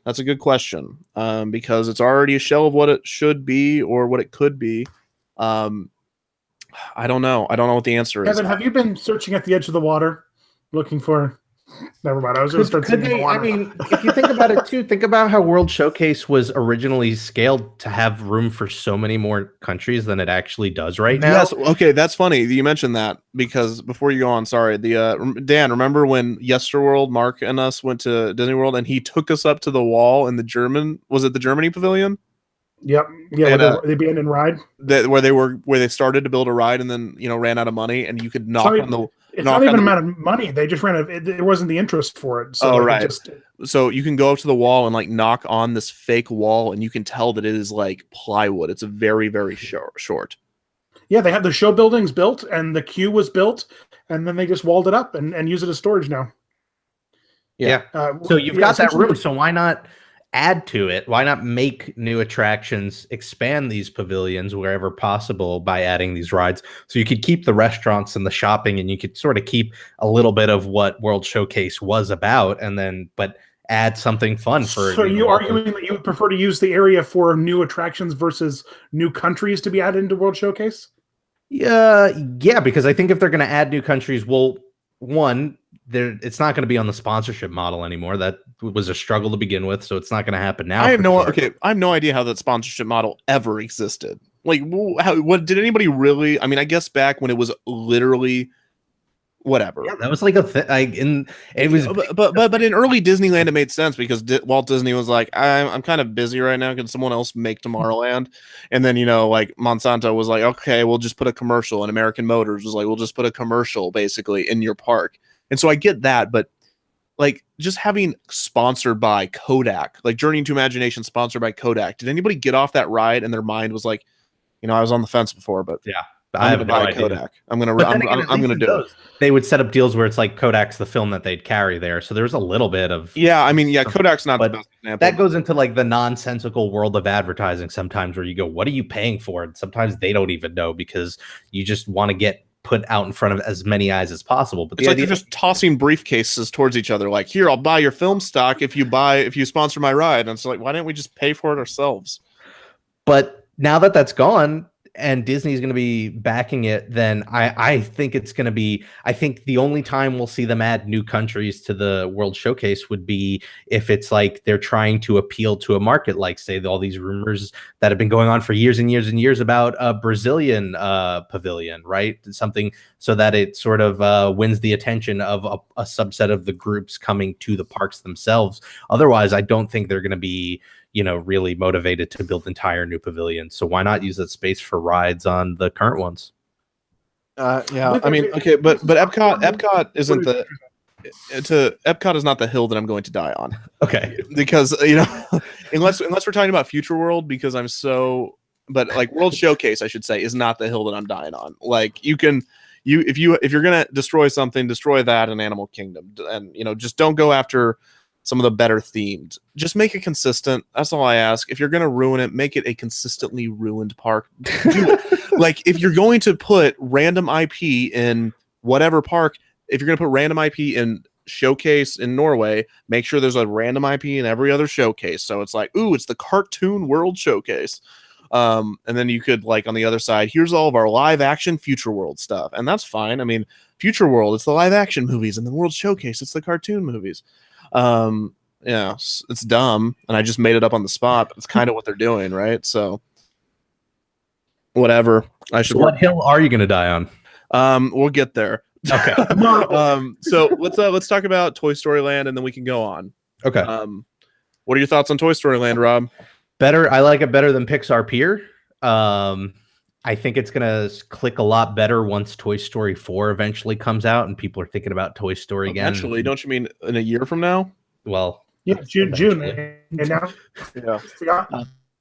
That's a good question, because it's already a shell of what it should be or what it could be. I don't know. I don't know what the answer is. Kevin, have you been searching at the edge of the water looking for? Never mind. I was going to start thinking. I mean, if you think about it too, think about how World Showcase was originally scaled to have room for so many more countries than it actually does right now. Yes. Okay, that's funny you mentioned that, because before you go on, sorry, Dan, remember when Yesterworld, Mark and us went to Disney World, and he took us up to the wall in the Germany pavilion? Yep. Yeah. And, the abandoned ride. Where they started to build a ride and then ran out of money, and you could knock on the. It's not even an amount of money. They just ran it. There wasn't the interest for it. So right. So you can go up to the wall and knock on this fake wall, and you can tell that it is like plywood. It's a very, very short. Yeah, they had the show buildings built, and the queue was built, and then they just walled it up and use it as storage now. Yeah. So you've got that room. So why not add to it? Why not make new attractions, expand these pavilions wherever possible by adding these rides? So you could keep the restaurants and the shopping, and you could sort of keep a little bit of what World Showcase was about, and then but add something fun for. So you arguing that you would prefer to use the area for new attractions versus new countries to be added into World Showcase? Yeah, because I think if they're going to add new countries, well, one, it's not going to be on the sponsorship model anymore. That was a struggle to begin with, so it's not going to happen now. I have no idea how that sponsorship model ever existed. Like, what did anybody really? I mean, I guess back when it was literally whatever. Yeah, that was like a thing. It was, but in early Disneyland, it made sense because Walt Disney was like, I'm kind of busy right now. Can someone else make Tomorrowland? And then like Monsanto was like, okay, we'll just put a commercial. And American Motors was like, we'll just put a commercial basically in your park. And so I get that, but like just having sponsored by Kodak, like Journey into Imagination sponsored by Kodak. Did anybody get off that ride and their mind was like, I was on the fence before, but yeah. I have no idea. Kodak. I'm gonna do it. They would set up deals where it's like Kodak's the film that they'd carry there, so there's a little bit of Kodak's not the best example. That goes into like the nonsensical world of advertising sometimes, where you go, "What are you paying for?" And sometimes they don't even know because you just want to get put out in front of as many eyes as possible. But it's like you're just tossing briefcases towards each other, like, "Here, I'll buy your film stock if you sponsor my ride." And it's like, why didn't we just pay for it ourselves? But now that that's gone, and Disney's going to be backing it, then I think it's going to be, I think the only time we'll see them add new countries to the World Showcase would be if it's like they're trying to appeal to a market, like say all these rumors that have been going on for years and years and years about a Brazilian pavilion, right? Something so that it sort of wins the attention of a subset of the groups coming to the parks themselves. Otherwise, I don't think they're going to be really motivated to build entire new pavilions. So why not use that space for rides on the current ones? Yeah, I mean, okay, but Epcot isn't Epcot is not the hill that I'm going to die on. Okay, because unless we're talking about Future World, because but like World Showcase, I should say, is not the hill that I'm dying on. Like if you're gonna destroy something, destroy that in Animal Kingdom, and just don't go after some of the better themed. Just make it consistent. That's all I ask. If you're going to ruin it, make it a consistently ruined park. Do it. Like, if you're going to put random IP in whatever park, if you're going to put random IP in Showcase in Norway, make sure there's a random IP in every other showcase. So it's like, ooh, it's the Cartoon World Showcase. And then you could, like, on the other side, here's all of our live action Future World stuff. And that's fine. I mean, Future World, it's the live action movies, and then World Showcase, it's the cartoon movies. Yeah, it's dumb, and I just made it up on the spot, but it's kind of what they're doing, right? So whatever. What hill are you going to die on? We'll get there. Okay. So let's talk about Toy Story Land, and then we can go on. Okay. What are your thoughts on Toy Story Land, Rob? Better. I like it better than Pixar Pier. I think it's going to click a lot better once Toy Story 4 eventually comes out and people are thinking about Toy Story again. Eventually, don't you mean in a year from now? Well, yeah, June. And now, yeah.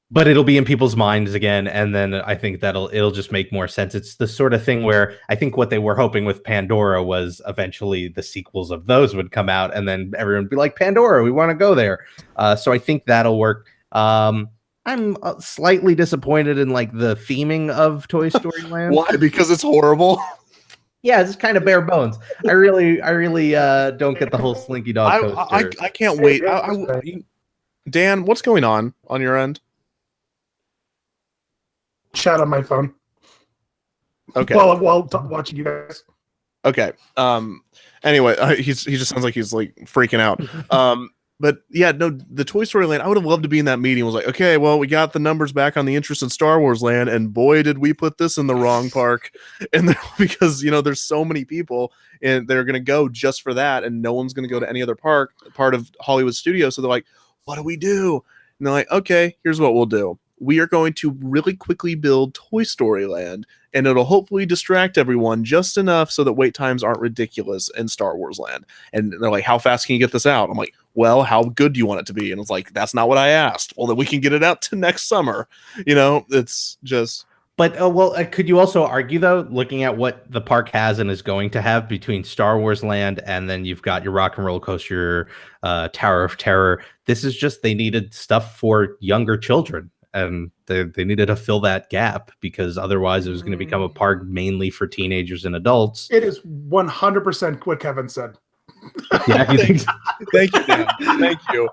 But it'll be in people's minds again, and then I think it'll just make more sense. It's the sort of thing where I think what they were hoping with Pandora was eventually the sequels of those would come out, and then everyone would be like, Pandora, we want to go there. So I think that'll work. I'm slightly disappointed in like the theming of Toy Story Land. Why? Because it's horrible. Yeah, it's kind of bare bones. I really don't get the whole Slinky Dog coaster. I can't wait. Dan, what's going on your end? Chat on my phone. Okay. While watching you guys. Okay. Anyway, he just sounds like he's like freaking out. But yeah, no, the Toy Story Land, I would have loved to be in that meeting. It was like, okay, well, we got the numbers back on the interest in Star Wars Land, and boy, did we put this in the wrong park. And because, there's so many people and they're going to go just for that, and no one's going to go to any other part of Hollywood Studios. So they're like, what do we do? And they're like, okay, here's what we'll do. We are going to really quickly build Toy Story Land, and it'll hopefully distract everyone just enough so that wait times aren't ridiculous in Star Wars Land. And they're like, how fast can you get this out? I'm like, well, how good do you want it to be? And it's like, that's not what I asked. Well, then we can get it out to next summer. It's just... But could you also argue though, looking at what the park has and is going to have between Star Wars Land and then you've got your Rock and Roller Coaster, Tower of Terror. This is just they needed stuff for younger children, and they needed to fill that gap because otherwise it was going to become a park mainly for teenagers and adults. It is 100% what Kevin said. Yeah, you think? Thank you, Dan. Thank you.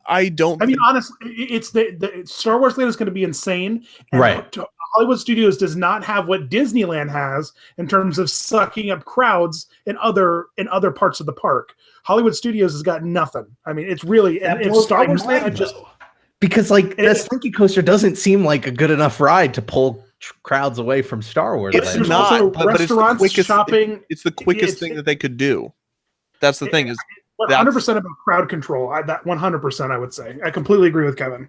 Honestly, it's the Star Wars Land is going to be insane. And Right. Hollywood Studios does not have what Disneyland has in terms of sucking up crowds in other parts of the park. Hollywood Studios has got nothing. I mean, it's really and if Star Wars Land because the Slinky Coaster doesn't seem like a good enough ride to pull crowds away from Star Wars. It's Land. not, but restaurants, it's the quickest, shopping. It's the quickest thing that they could do. That's the thing is 100% about crowd control. That 100% I would say. I completely agree with Kevin.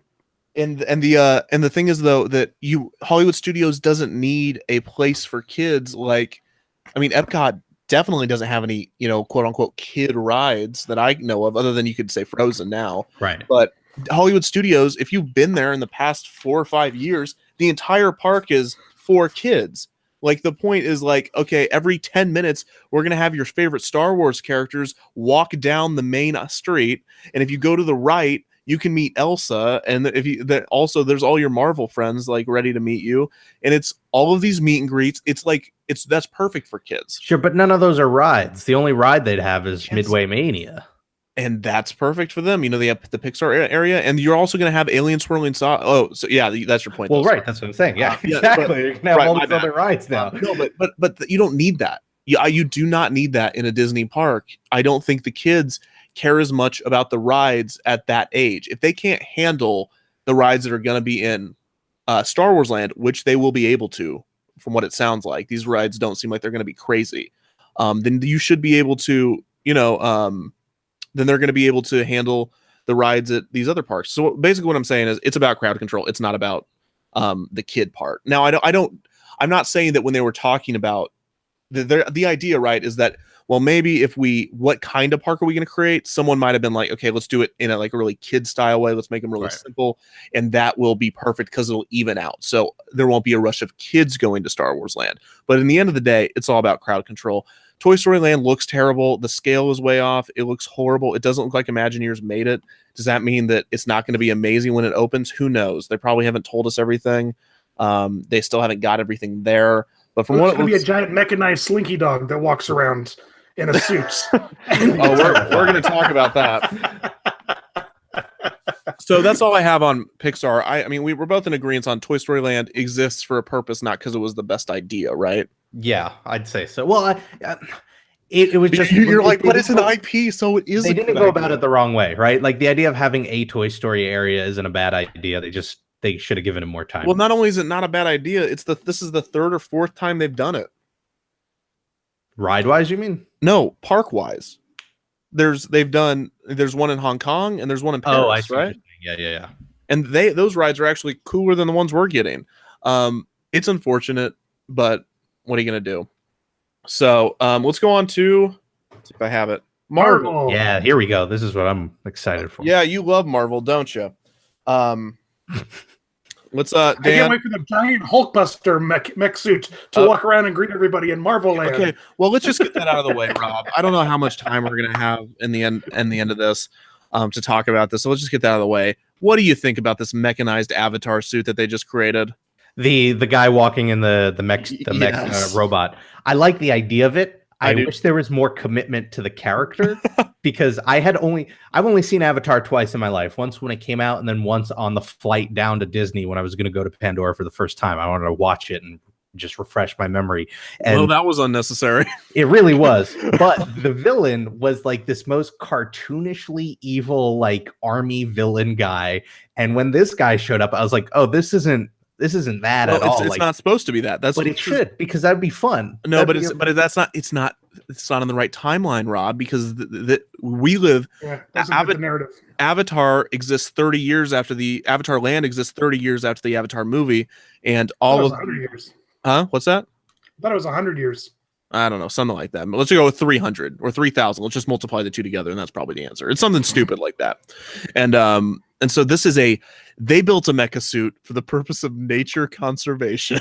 And the thing is though that Hollywood Studios doesn't need a place for kids. Epcot definitely doesn't have any quote unquote kid rides that I know of, other than you could say Frozen now. Right. But Hollywood Studios, if you've been there in the past 4 or 5 years, the entire park is for kids. The point is okay, every 10 minutes, we're going to have your favorite Star Wars characters walk down the main street. And if you go to the right, you can meet Elsa. And also there's all your Marvel friends ready to meet you. And it's all of these meet and greets. That's perfect for kids. Sure. But none of those are rides. The only ride they'd have is Midway Mania. And that's perfect for them. They have the Pixar area, and you're also going to have Alien Swirling Saw. Oh, so yeah, that's your point. Well, right, that's what I'm saying. Yeah, exactly. You can have all these other rides now. No, but you don't need that. You do not need that in a Disney park. I don't think the kids care as much about the rides at that age. If they can't handle the rides that are going to be in Star Wars Land, which they will be able to, from what it sounds like, these rides don't seem like they're going to be crazy. Then you should be able to, then they're going to be able to handle the rides at these other parks. So basically what I'm saying is it's about crowd control. It's not about the kid part. Now, I'm not saying that when they were talking about the idea, right, is that, well, maybe what kind of park are we going to create? Someone might have been like, okay, let's do it in a really kid style way. Let's make them really simple. And that will be perfect because it'll even out. So there won't be a rush of kids going to Star Wars Land. But in the end of the day, it's all about crowd control. Toy Story Land looks terrible. The scale is way off. It looks horrible. It doesn't look like Imagineers made it. Does that mean that it's not going to be amazing when it opens? Who knows? They probably haven't told us everything. They still haven't got everything there. But from it's going to be a giant mechanized slinky dog that walks around in a suit. we're going to talk about that. So that's all I have on Pixar. I mean, we're both in agreement on Toy Story Land exists for a purpose, not because it was the best idea, right? Yeah, I'd say so. Well, it was just you're like, but it's an IP, so it is. They didn't go about it the wrong way, right? The idea of having a Toy Story area isn't a bad idea. They should have given him more time. Well, not only is it not a bad idea, this is the 3rd or 4th time they've done it. Ride wise, you mean? No, park wise. There's one in Hong Kong and there's one in Paris. Oh, I see. Right? Yeah. And those rides are actually cooler than the ones we're getting. It's unfortunate, but what are you gonna do? So let's go on to see if I have it. Marvel. Yeah, here we go. This is what I'm excited for. Yeah, you love Marvel, don't you? Let's Dan. I can't wait for the giant Hulkbuster mech suit to walk around and greet everybody in Marvel Land. Okay, well, let's just get that out of the way, Rob. I don't know how much time we're gonna have in the end of this to talk about this. So let's just get that out of the way. What do you think about this mechanized Avatar suit that they just created? The guy walking in the mech robot. I like the idea of it. I wish there was more commitment to the character because I've only seen Avatar twice in my life. Once when it came out, and then once on the flight down to Disney when I was going to go to Pandora for the first time. I wanted to watch it and just refresh my memory. And well, that was unnecessary. It really was. But the villain was this most cartoonishly evil, army villain guy. And when this guy showed up, I was like, oh, this isn't that at all. It's not supposed to be that. But it should, because that'd be fun. No, but that's not. It's not on the right timeline, Rob. Because we live. Yeah, the narrative. Avatar exists 30 years after the Avatar Land exists 30 years after the Avatar movie, and all of 100 years. Huh? What's that? I thought it was 100 years. I don't know, something like that. But let's go with 300 or 3,000. Let's just multiply the two together, and that's probably the answer. It's something stupid like that. And so this is they built a mecha suit for the purpose of nature conservation.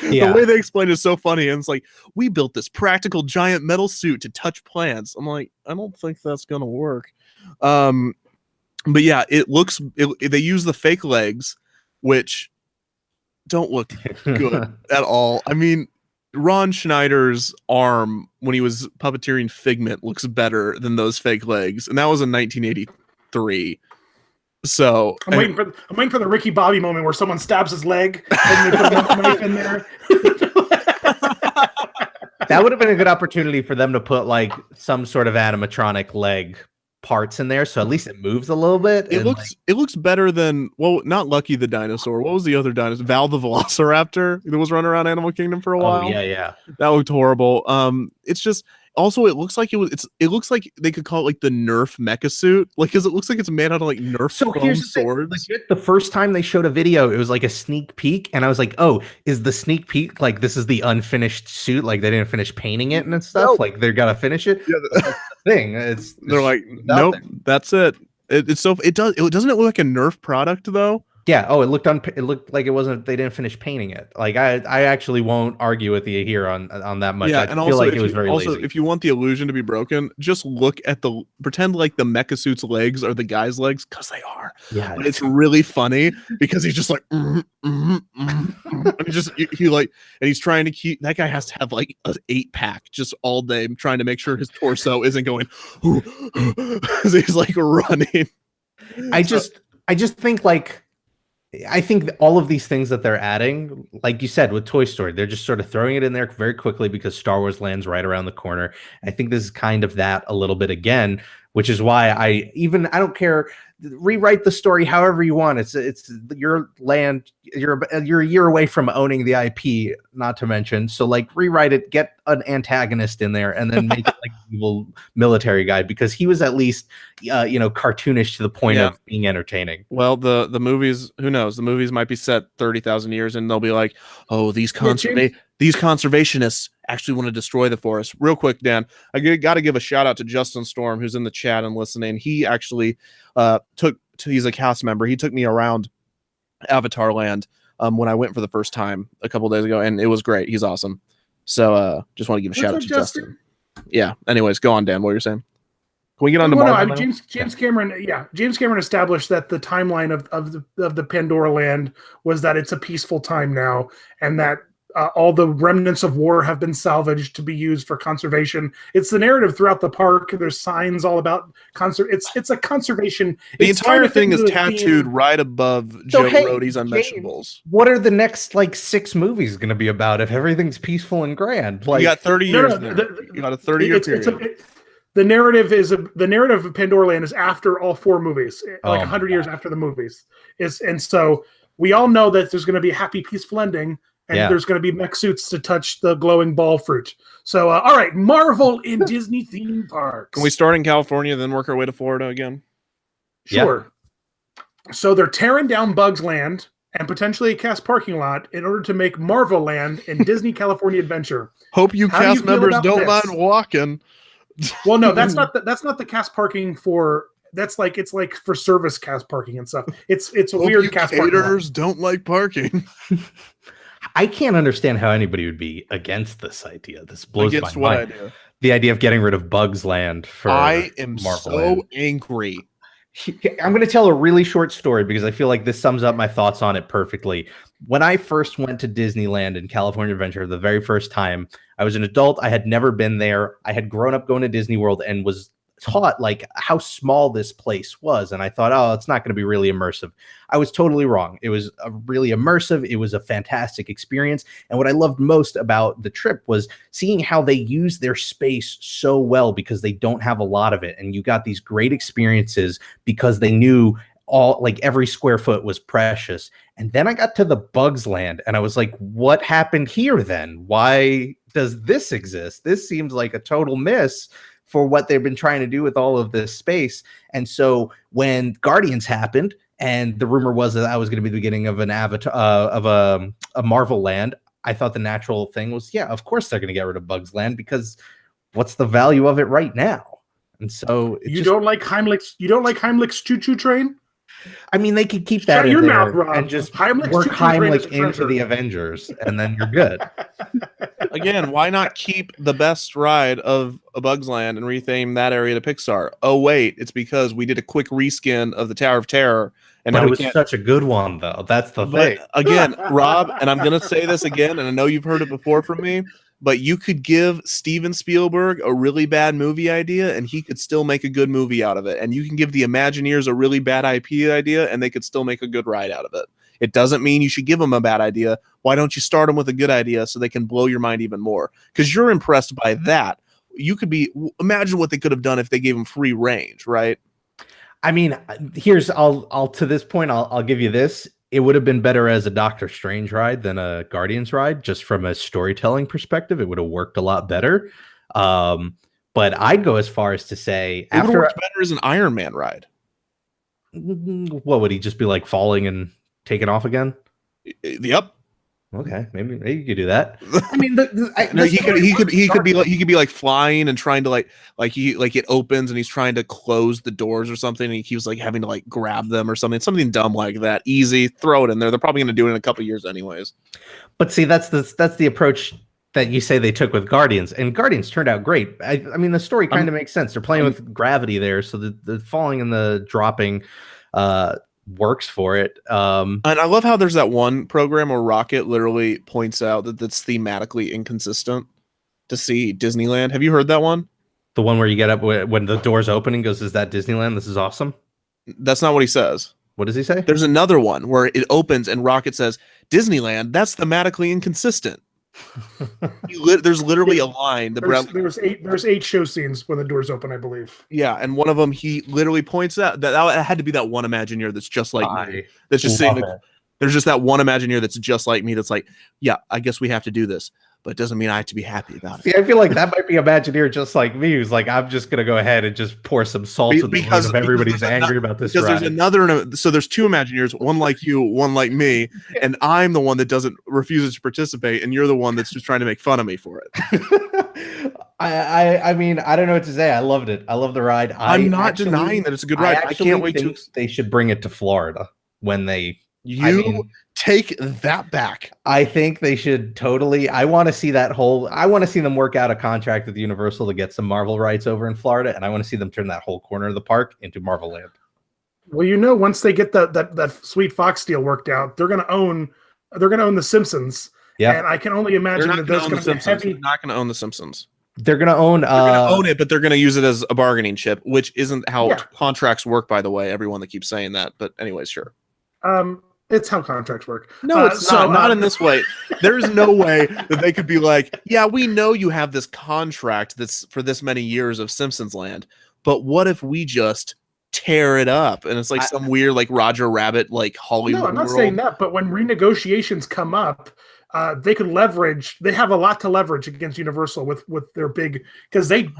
Yeah. The way they explain it is so funny. And it's like, we built this practical giant metal suit to touch plants. I'm like, I don't think that's going to work. But yeah, they use the fake legs, which don't look good at all. I mean, Ron Schneider's arm when he was puppeteering Figment looks better than those fake legs. And that was in 1983. So I'm waiting for the Ricky Bobby moment where someone stabs his leg and they put a knife in there. That would have been a good opportunity for them to put like some sort of animatronic leg parts in there, so at least it moves a little bit. It looks better than, well, not Lucky the dinosaur. What was the other dinosaur? Val the Velociraptor that was running around Animal Kingdom for a while. Oh yeah. That looked horrible. It's just also it looks like it looks like they could call it like the Nerf mecha suit, like because it looks like it's made out of like Nerf foam swords. The first time they showed a video, it was like a sneak peek, and I was like, "Oh, is the sneak peek like this is the unfinished suit? Like they didn't finish painting it and stuff? Nope. Like they're gonna finish it?" Yeah, that's the thing. They're like, "Nope, that's it." Doesn't it look like a Nerf product though? Yeah. Oh, it looked like it wasn't. They didn't finish painting it. Like I actually won't argue with you here on that much. Yeah, I and feel also like it was very lazy. if you want the illusion to be broken, just pretend like the mecha suit's legs are the guy's legs, because they are. Yeah, but it's really funny because he's just like, and he's trying to keep, that guy has to have like an 8-pack just all day trying to make sure his torso isn't going as he's like running. I just think like. I think all of these things that they're adding, like you said with Toy Story, they're just sort of throwing it in there very quickly because Star Wars lands right around the corner. I think this is kind of that a little bit again, which is why I don't care. Rewrite the story however you want. It's your land. You're a year away from owning the IP, not to mention. So like rewrite it, get an antagonist in there, and then make it like an evil military guy, because he was at least cartoonish to the point of being entertaining. Well, the movies, who knows? The movies might be set 30,000 years, and they'll be like, oh, these conservationists actually want to destroy the forest. Real quick, Dan, I got to give a shout out to Justin Storm, who's in the chat and listening. He actually he's a cast member. He took me around Avatar Land when I went for the first time a couple days ago, and it was great. He's awesome. So just want to give a shout out to Justin. Yeah. Anyways, go on, Dan. What you're saying? Can we get on to Marvel? James Cameron. Yeah, James Cameron established that the timeline of the Pandora Land was that it's a peaceful time now, and that all the remnants of war have been salvaged to be used for conservation. It's the narrative throughout the park. There's signs all about It's a conservation. The entire thing is tattooed right above Joe Rohde's Unmentionables. What are the next 6 movies going to be about if everything's peaceful and grand? Like, you got 30 years. You got a 30-year period. The narrative of Pandora Land is after all 4 movies, 100 years after the movies. And so we all know that there's going to be a happy, peaceful ending. And there's going to be mech suits to touch the glowing ball fruit. So, all right, Marvel in Disney theme parks. Can we start in California, then work our way to Florida again? Sure. Yeah. So they're tearing down Bugs Land and potentially a cast parking lot in order to make Marvel Land in Disney California Adventure. Hope you cast members don't mind walking. Well, no, that's not the cast parking for. It's like for service cast parking and stuff. It's a weird cast parking. Caterers don't like parking. I can't understand how anybody would be against this idea. This blows against my what mind. Idea? The idea of getting rid of Bugs Land for I am Marvel so Land. angry. I'm going to tell a really short story because I feel like this sums up my thoughts on it perfectly. When I first went to Disneyland in California Adventure the very first time, I was an adult. I had never been there. I had grown up going to Disney World and was taught like how small this place was, and I thought, oh, it's not going to be really immersive. I was totally wrong. It was really immersive. It was a fantastic experience, and what I loved most about the trip was seeing how they use their space so well, because they don't have a lot of it, and you got these great experiences because they knew every square foot was precious. And then I got to the Bugs Land and I was like, what happened here then? Why does this exist? This seems like a total miss for what they've been trying to do with all of this space. And so when Guardians happened, and the rumor was that was going to be the beginning of an Avatar, of a Marvel Land, I thought the natural thing was, yeah, of course they're going to get rid of Bugs Land, because what's the value of it right now? And so don't like Heimlich's choo-choo train? I mean, they could keep that Shut in your there mouth, Rob. and just Heimlich's work choo-choo train is Heimlich a into treasure. the Avengers, and then you're good. Again, why not keep the best ride of A Bug's Land and retheme that area to Pixar? Oh wait, it's because we did a quick reskin of the Tower of Terror, and But now it we was can't. such a good one, though. That's the But thing. again, Rob, and I'm gonna say this again, and I know you've heard it before from me, but you could give Steven Spielberg a really bad movie idea, and he could still make a good movie out of it. And you can give the Imagineers a really bad IP idea, and they could still make a good ride out of it. It doesn't mean you should give them a bad idea. Why don't you start them with a good idea so they can blow your mind even more? Because you're impressed by that. You could be imagine what they could have done if they gave them free range, right? I mean, I'll to this point, I'll give you this. It would have been better as a Doctor Strange ride than a Guardians ride, just from a storytelling perspective. It would have worked a lot better. But I'd go as far as to say, It would have after worked better as an Iron Man ride. what would he just be like falling and taking off again? Yep. Okay, maybe you could do that. I mean, No, he could be like flying and trying to like it opens and he's trying to close the doors or something, and he keeps like having to like grab them or something dumb like that. Easy, throw it in there. They're probably going to do it in a couple years anyways. But see, that's the approach that you say they took with Guardians, and Guardians turned out great. I mean, the story kind of makes sense. They're playing with gravity there, so the falling and the dropping works for it. And I love how there's that one program where Rocket literally points out that that's thematically inconsistent to see Disneyland. Have you heard that one? The one where you get up when the doors open and goes, "Is that Disneyland? This is awesome." That's not what he says. What does he say? There's another one where it opens and Rocket says, "Disneyland, that's thematically inconsistent." There's literally a line. There's 8 show scenes when the doors open, I believe. Yeah, and one of them he literally points out that had to be that one Imagineer that's just like me. That's just saying there's just that one Imagineer that's just like me. That's like, yeah, I guess we have to do this, but it doesn't mean I have to be happy about it. See, I feel like that might be Imagineer just like me, who's like, I'm just gonna go ahead and just pour some salt in the wound of everybody's angry about this. Because there's another, so there's 2 Imagineers, one like you, one like me, and I'm the one that refuses to participate, and you're the one that's just trying to make fun of me for it. I mean, I don't know what to say. I loved it. I love the ride. I'm not denying that it's a good ride. I can't wait to. They should bring it to Florida when they. Take that back. I think they should totally. I want to see that whole. I want to see them work out a contract with Universal to get some Marvel rights over in Florida, and I want to see them turn that whole corner of the park into Marvel Land. Well, once they get that sweet Fox deal worked out, they're gonna own the Simpsons. Yeah, and I can only imagine that there's going to be heavy. They're not going to own the Simpsons. They're going to own. They're going to own it, but they're going to use it as a bargaining chip, which isn't how contracts work, by the way. Everyone that keeps saying that, but anyways, sure. It's how contracts work. No, it's not in this way. There is no way that they could be like, yeah, we know you have this contract that's for this many years of Simpsons Land, but what if we just tear it up? And it's like some weird, like Roger Rabbit, like Hollywood. No, I'm not saying that, but when renegotiations come up, they could leverage. They have a lot to leverage against Universal with their big, because they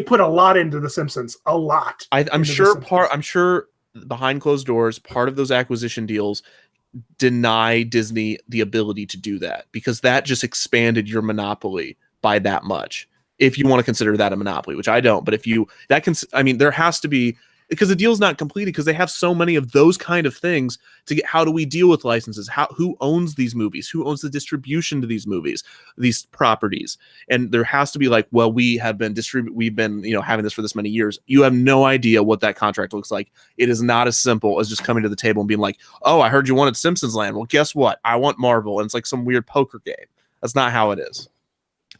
put a lot into the Simpsons, a lot. I'm sure behind closed doors, part of those acquisition deals deny Disney the ability to do that, because that just expanded your monopoly by that much. If you want to consider that a monopoly, which I don't, but there has to be, because the deal's not completed, because they have so many of those kind of things to get. How do we deal with licenses? Who owns these movies? Who owns the distribution to these movies, these properties? And there has to be like, well, we've been having this for this many years. You have no idea what that contract looks like. It is not as simple as just coming to the table and being like, oh, I heard you wanted Simpsons Land. Well, guess what? I want Marvel. And it's like some weird poker game. That's not how it is.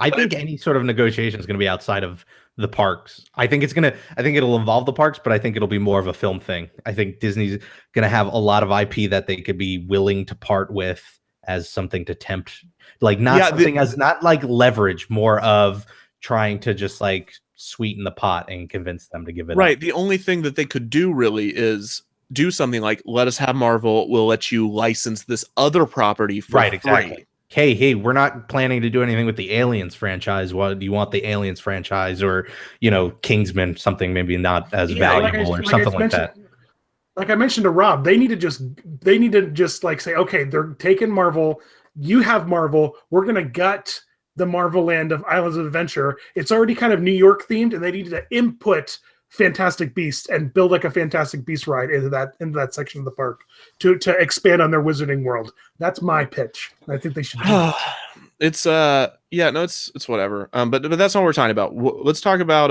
I think any sort of negotiation is going to be outside of the parks. I think it'll involve the parks, but I think it'll be more of a film thing. I think Disney's going to have a lot of IP that they could be willing to part with as something to tempt, like not like leverage, more of trying to just like sweeten the pot and convince them to give it right. up. The only thing that they could do really is do something like, let us have Marvel. We'll let you license this other property for free. Exactly. Hey, we're not planning to do anything with the Aliens franchise. What do you want the Aliens franchise, or Kingsman, something maybe not as valuable or something like that? Like I mentioned to Rob, they need to just like say, okay, they're taking Marvel. You have Marvel. We're gonna gut the Marvel Land of Islands of Adventure. It's already kind of New York themed, and they needed to input Fantastic Beasts and build like a Fantastic Beast ride into that section of the park to expand on their Wizarding World. That's my pitch. I think they should do that. It's it's whatever. But that's not what we're talking about. Let's talk about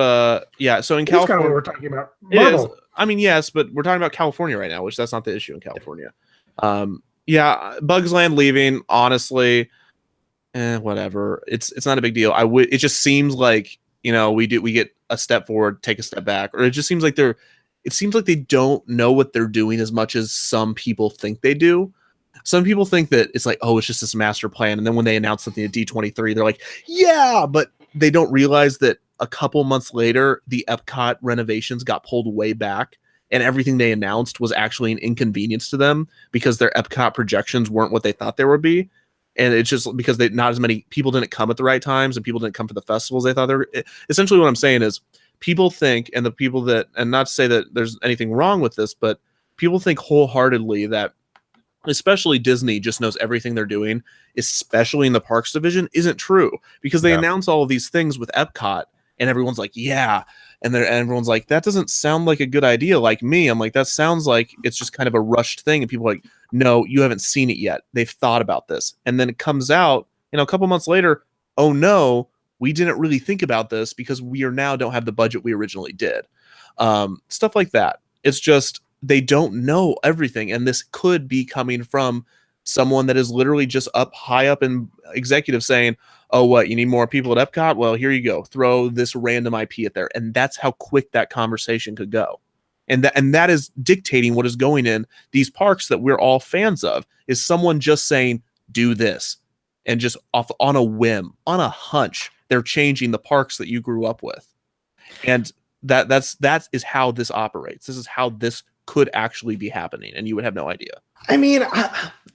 so in That's California, kind of what we're talking about. it is. Marvel. I mean, yes, but we're talking about California right now, which that's not the issue in California. Bugs Land leaving, honestly, whatever. It's not a big deal. It just seems like, we get a step forward, take a step back, or it just seems like they don't know what they're doing as much as some people think they do. Some people think that it's like, oh, it's just this master plan, and then when they announce something at D23, they're like, yeah, but they don't realize that a couple months later, the Epcot renovations got pulled way back, and everything they announced was actually an inconvenience to them because their Epcot projections weren't what they thought they would be. And it's just because not as many people didn't come at the right times, and people didn't come for the festivals they thought they were. Essentially, what I'm saying is people think, and the people that, and not to say that there's anything wrong with this, but people think wholeheartedly that especially Disney just knows everything they're doing, especially in the parks division, isn't true, because they announce all of these things with Epcot and everyone's like, yeah. And everyone's like, that doesn't sound like a good idea. Like me, I'm like, that sounds like it's just kind of a rushed thing. And people are like, no, you haven't seen it yet. They've thought about this. And then it comes out, a couple months later, oh no, we didn't really think about this because we don't have the budget we originally did. Stuff like that. It's just, they don't know everything. And this could be coming from someone that is literally just high up in executive saying, oh, what, you need more people at Epcot? Well, here you go. Throw this random IP at there. And that's how quick that conversation could go. And that is dictating what is going in these parks that we're all fans of, is someone just saying, do this. And just off on a whim, on a hunch, they're changing the parks that you grew up with. And that is how this operates. This is how this could actually be happening, and you would have no idea. I mean,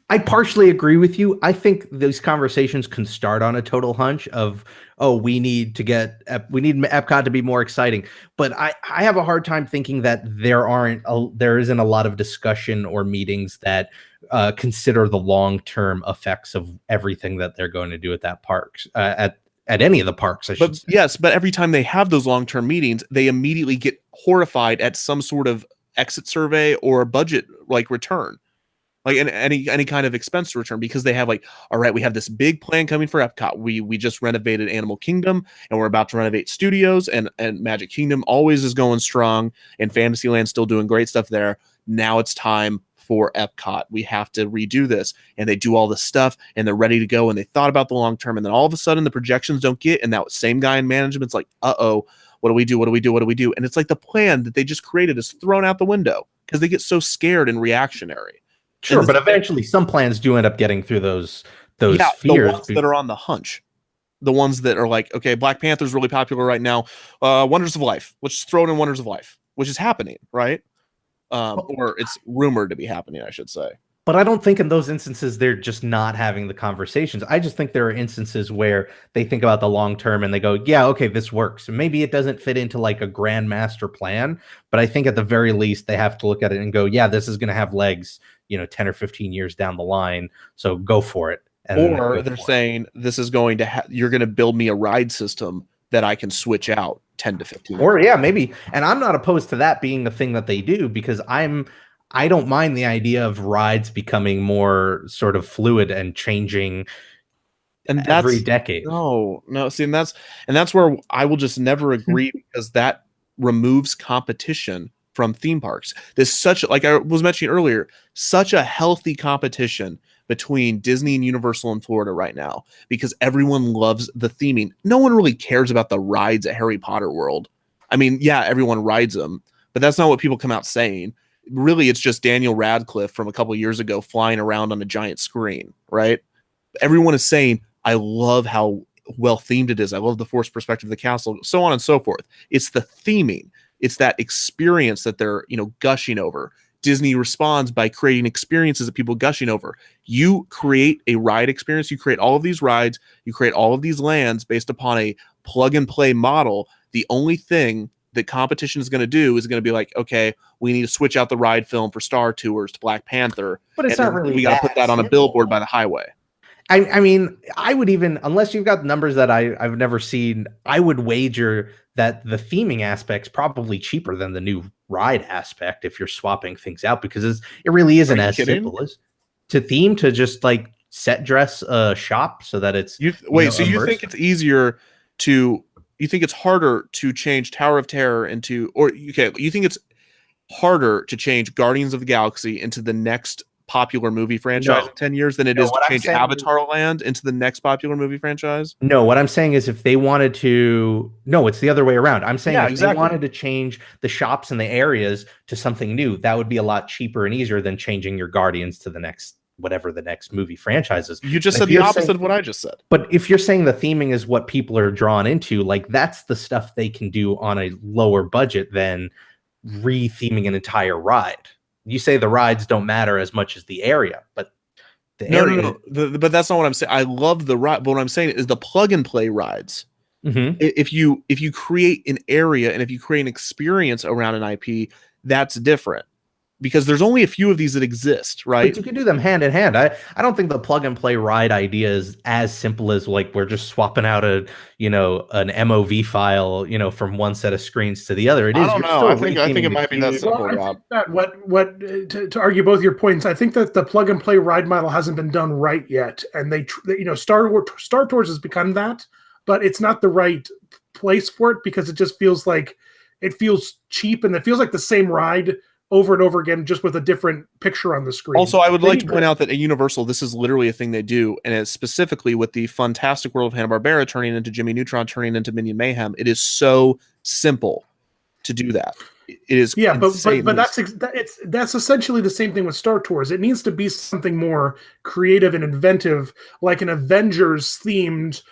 I partially agree with you. I think these conversations can start on a total hunch of, oh, we need Epcot to be more exciting. But I have a hard time thinking that there isn't a lot of discussion or meetings that consider the long-term effects of everything that they're going to do at that parks, at any of the parks, I should say. Yes, but every time they have those long-term meetings, they immediately get horrified at some sort of exit survey or budget return, like any kind of expense return, because they have all right, we have this big plan coming for Epcot. We just renovated Animal Kingdom, and we're about to renovate Studios, and Magic Kingdom always is going strong, and Fantasyland's still doing great stuff there. Now it's time for Epcot. We have to redo this, and they do all this stuff, and they're ready to go, and they thought about the long term, and then all of a sudden the projections don't get, and that same guy in management's like, uh-oh, what do we do? What do we do? What do we do? And it's like the plan that they just created is thrown out the window because they get so scared and reactionary. Sure, but eventually some plans do end up getting through those fears. The ones that are on the hunch. The ones that are like, okay, Black Panther's really popular right now. Wonders of Life. Let's just throw it in Wonders of Life, which is happening, right? Or it's rumored to be happening, I should say. But I don't think in those instances they're just not having the conversations. I just think there are instances where they think about the long term and they go, yeah, okay, this works. And maybe it doesn't fit into like a grand master plan, but I think at the very least they have to look at it and go, yeah, this is going to have legs, 10 or 15 years down the line. So go for it. Or they're saying this is going to you're going to build me a ride system that I can switch out 10 to 15. Or yeah, maybe. And I'm not opposed to that being the thing that they do, because I don't mind the idea of rides becoming more sort of fluid and changing every decade. No. See, and that's where I will just never agree, because that removes competition from theme parks. There's like I was mentioning earlier, such a healthy competition between Disney and Universal in Florida right now, because everyone loves the theming. No one really cares about the rides at Harry Potter World. I mean, yeah, everyone rides them, but that's not what people come out saying. Really, it's just Daniel Radcliffe from a couple of years ago flying around on a giant screen, right? Everyone is saying, I love how well themed it is. I love the forced perspective of the castle, so on and so forth. It's the theming. It's that experience that they're, gushing over. Disney responds by creating experiences that people gushing over. You create a ride experience. You create all of these rides. You create all of these lands based upon a plug and play model. The only thing that competition is going to do is going to be like, okay, we need to switch out the ride film for Star Tours to Black Panther. But it's not really. We got to put that on a billboard by the highway. I mean, I would even, unless you've got numbers that I've never seen, I would wager that the theming aspect's probably cheaper than the new ride aspect if you're swapping things out, because it really isn't as simple as to theme, to just like set dress a shop so that it's wait. So you think it's easier to? You think it's harder to change Tower of Terror into, or okay? You think it's harder to change Guardians of the Galaxy into the next popular movie franchise in 10 years than it is to change Avatar Land into the next popular movie franchise? No, what I'm saying is if they wanted to, no, it's the other way around. I'm saying if they wanted to change the shops and the areas to something new, that would be a lot cheaper and easier than changing your Guardians to the next, whatever the next movie franchise is. You just said the opposite of what I just said. But if you're saying the theming is what people are drawn into, like that's the stuff they can do on a lower budget than re-theming an entire ride. You say the rides don't matter as much as the area, but the area. No. But that's not what I'm saying. I love the ride, but what I'm saying is the plug and play rides. Mm-hmm. If you create an area and if you create an experience around an IP, that's different. Because there's only a few of these that exist, right? But you can do them hand in hand. I don't think the plug and play ride idea is as simple as like we're just swapping out an MOV file, from one set of screens to the other. It is. I don't know. I think it might be that simple, Rob. To argue both your points, I think that the plug and play ride model hasn't been done right yet, and Star Tours has become that, but it's not the right place for it because it just feels cheap and it feels like the same ride over and over again, just with a different picture on the screen. Also, I would like to point out that at Universal, this is literally a thing they do, and it's specifically with the Fantastic World of Hanna-Barbera turning into Jimmy Neutron, turning into Minion Mayhem. It is so simple to do that. It is, but that's essentially the same thing with Star Tours. It needs to be something more creative and inventive, like an Avengers themed,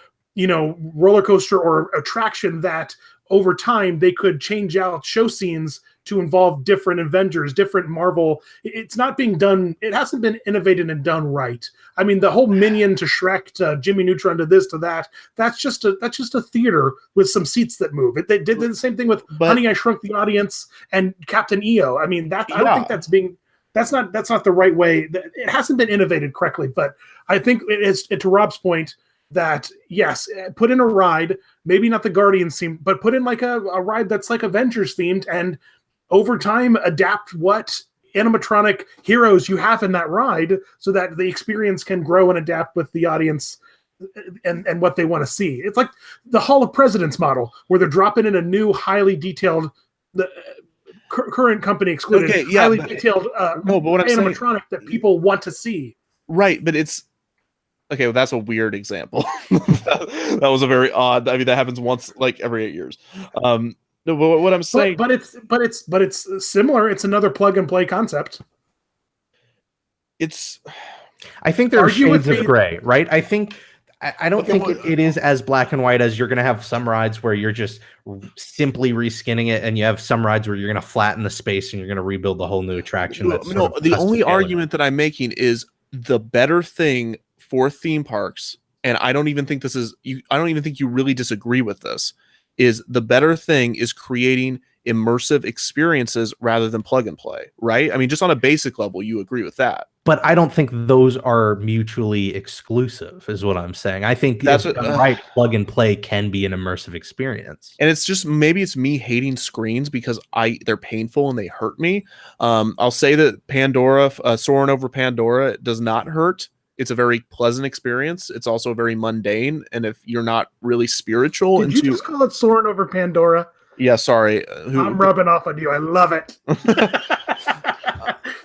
roller coaster or attraction that over time they could change out show scenes to involve different Avengers, different Marvel. It's not being done. It hasn't been innovated and done right. I mean, the whole Minion to Shrek to Jimmy Neutron to this to that. That's just a theater with some seats that move. They did the same thing with Honey, I Shrunk the Audience and Captain EO. I mean, I don't think that's not the right way. It hasn't been innovated correctly. But I think it's to Rob's point that yes, put in a ride, maybe not the Guardians theme, but put in like a ride that's like Avengers themed, and over time adapt what animatronic heroes you have in that ride so that the experience can grow and adapt with the audience and what they want to see. It's like the Hall of Presidents model where they're dropping in a new highly detailed, current company excluded, highly detailed animatronic that people want to see. Right, but it's okay. Well, that's a weird example. that was a very odd. I mean, that happens once like every 8 years. No, but what I'm saying, but it's similar. It's another plug and play concept. I think there are shades of gray, right? I don't think it is as black and white as you're going to have some rides where you're just simply reskinning it, and you have some rides where you're going to flatten the space and you're going to rebuild the whole new attraction. The only argument that I'm making is the better thing for theme parks, and I don't even think you really disagree with this. Is the better thing is creating immersive experiences rather than plug and play, right? I mean, just on a basic level, you agree with that. But I don't think those are mutually exclusive, is what I'm saying. I think plug and play can be an immersive experience. And it's just, maybe it's me hating screens because they're painful and they hurt me. I'll say that Pandora, Soarin' Over Pandora does not hurt. It's a very pleasant experience. It's also very mundane. And if you're not really spiritual, did you just call it Soarin' Over Pandora? Yeah, sorry. I'm rubbing off on you. I love it.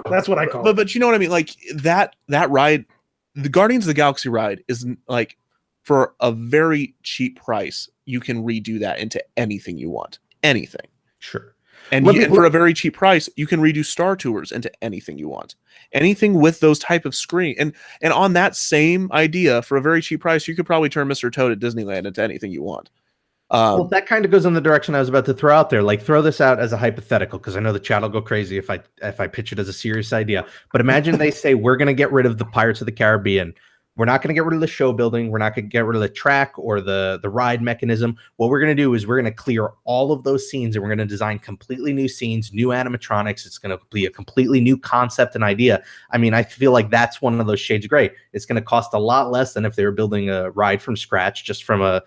That's what I call it. But you know what I mean? Like that ride, the Guardians of the Galaxy ride is like, for a very cheap price, you can redo that into anything you want. Anything. Sure. And for a very cheap price, you can redo Star Tours into anything you want. Anything with those type of screen. And on that same idea, for a very cheap price, you could probably turn Mr. Toad at Disneyland into anything you want. Well, that kind of goes in the direction I was about to throw out there. Like, throw this out as a hypothetical, because I know the chat will go crazy if I pitch it as a serious idea. But imagine they say, we're going to get rid of the Pirates of the Caribbean we're not going to get rid of the show building. We're not going to get rid of the track or the ride mechanism. What we're going to do is we're going to clear all of those scenes, and we're going to design completely new scenes, new animatronics. It's going to be a completely new concept and idea. I mean, I feel like that's one of those shades of gray. It's going to cost a lot less than if they were building a ride from scratch, just from a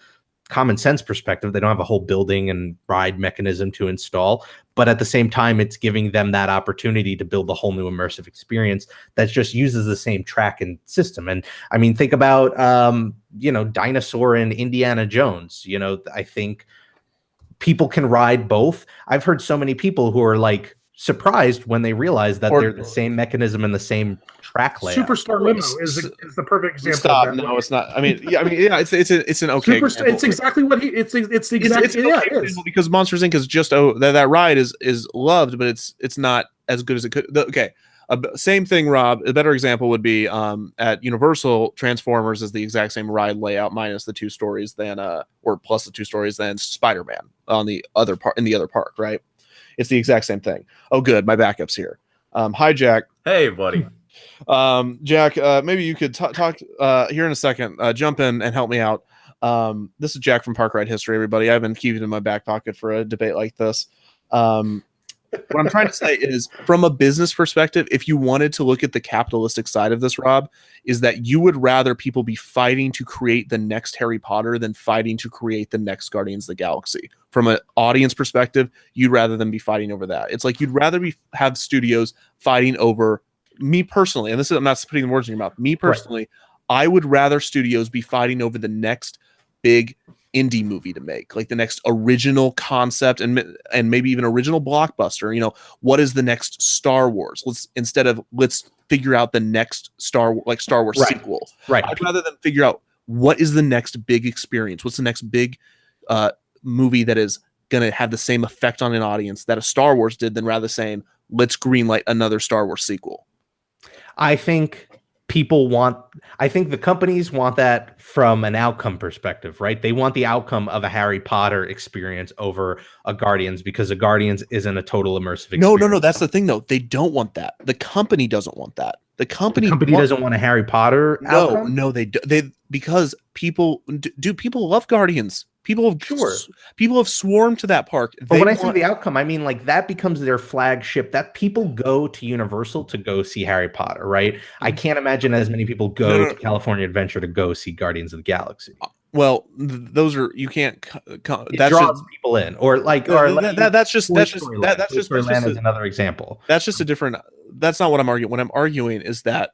common sense perspective. They don't have a whole building and ride mechanism to install, but at the same time, it's giving them that opportunity to build a whole new immersive experience that just uses the same track and system. And I mean, think about Dinosaur and Indiana Jones. I think people can ride both. I've heard so many people who are like surprised when they realize that they're the same mechanism and the same track layout. Superstar Limo is the perfect example. Stop! Of that. No, it's not. I mean, yeah, it's an okay. It's exactly what it's exactly because Monsters Inc. is just that ride is loved, but it's not as good as it could. Okay, same thing, Rob. A better example would be at Universal, Transformers is the exact same ride layout minus the 2 stories or plus the 2 stories than Spider-Man on the other part in the other park, right? It's the exact same thing. Oh, good. My backup's here. Hi, Jack. Hey, buddy. Jack, maybe you could talk here in a second. Jump in and help me out. This is Jack from Park Ride History, everybody. I've been keeping it in my back pocket for a debate like this. What I'm trying to say is, from a business perspective, if you wanted to look at the capitalistic side of this, Rob, is that you would rather people be fighting to create the next Harry Potter than fighting to create the next Guardians of the Galaxy. From an audience perspective, you'd rather them be fighting over that. It's like you'd rather have studios fighting over, me personally, and I'm not putting the words in your mouth, me personally, right. I would rather studios be fighting over the next big indie movie to make, like the next original concept and maybe even original blockbuster. What is the next Star Wars? Let's figure out the next Star Wars right. sequel. Right. I'd rather them figure out what is the next big experience. What's the next big movie that is going to have the same effect on an audience that a Star Wars did, than rather saying, let's greenlight another Star Wars sequel. I think the companies want that from an outcome perspective, right? They want the outcome of a Harry Potter experience over a Guardians, because a Guardians isn't a total immersive experience. No. That's the thing, though. They don't want that. The company doesn't want that. The company doesn't want a Harry Potter outcome? No, because people love Guardians. People have swarmed to that park. But when I say the outcome, I mean like that becomes their flagship. That people go to Universal to go see Harry Potter, right? I can't imagine as many people go to California Adventure to go see Guardians of the Galaxy. Well, those are, you can't. That draws people in, that's just another example. That's just a different. That's not what I'm arguing. What I'm arguing is that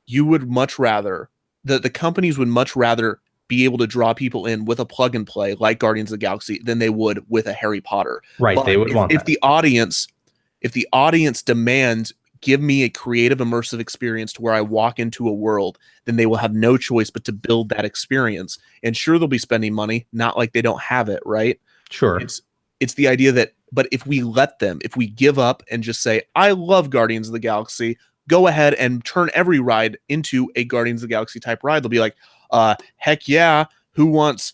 you would much rather the companies would much rather be able to draw people in with a plug and play like Guardians of the Galaxy than they would with a Harry Potter. Right. But they would want if the audience demands, give me a creative immersive experience to where I walk into a world, then they will have no choice but to build that experience. And sure, they'll be spending money, not like they don't have it, right? Sure. It's the idea that, but if we give up and just say, I love Guardians of the Galaxy, go ahead and turn every ride into a Guardians of the Galaxy type ride. They'll be like, heck yeah, who wants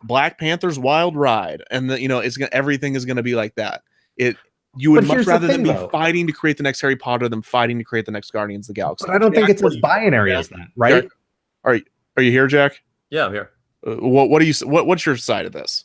Black Panther's Wild Ride? And everything is going to be like that. You would much rather than be fighting to create the next Harry Potter than fighting to create the next Guardians of the Galaxy. But I don't think it's as binary as that, right? Are you here, Jack? Yeah, I'm here. What's your side of this?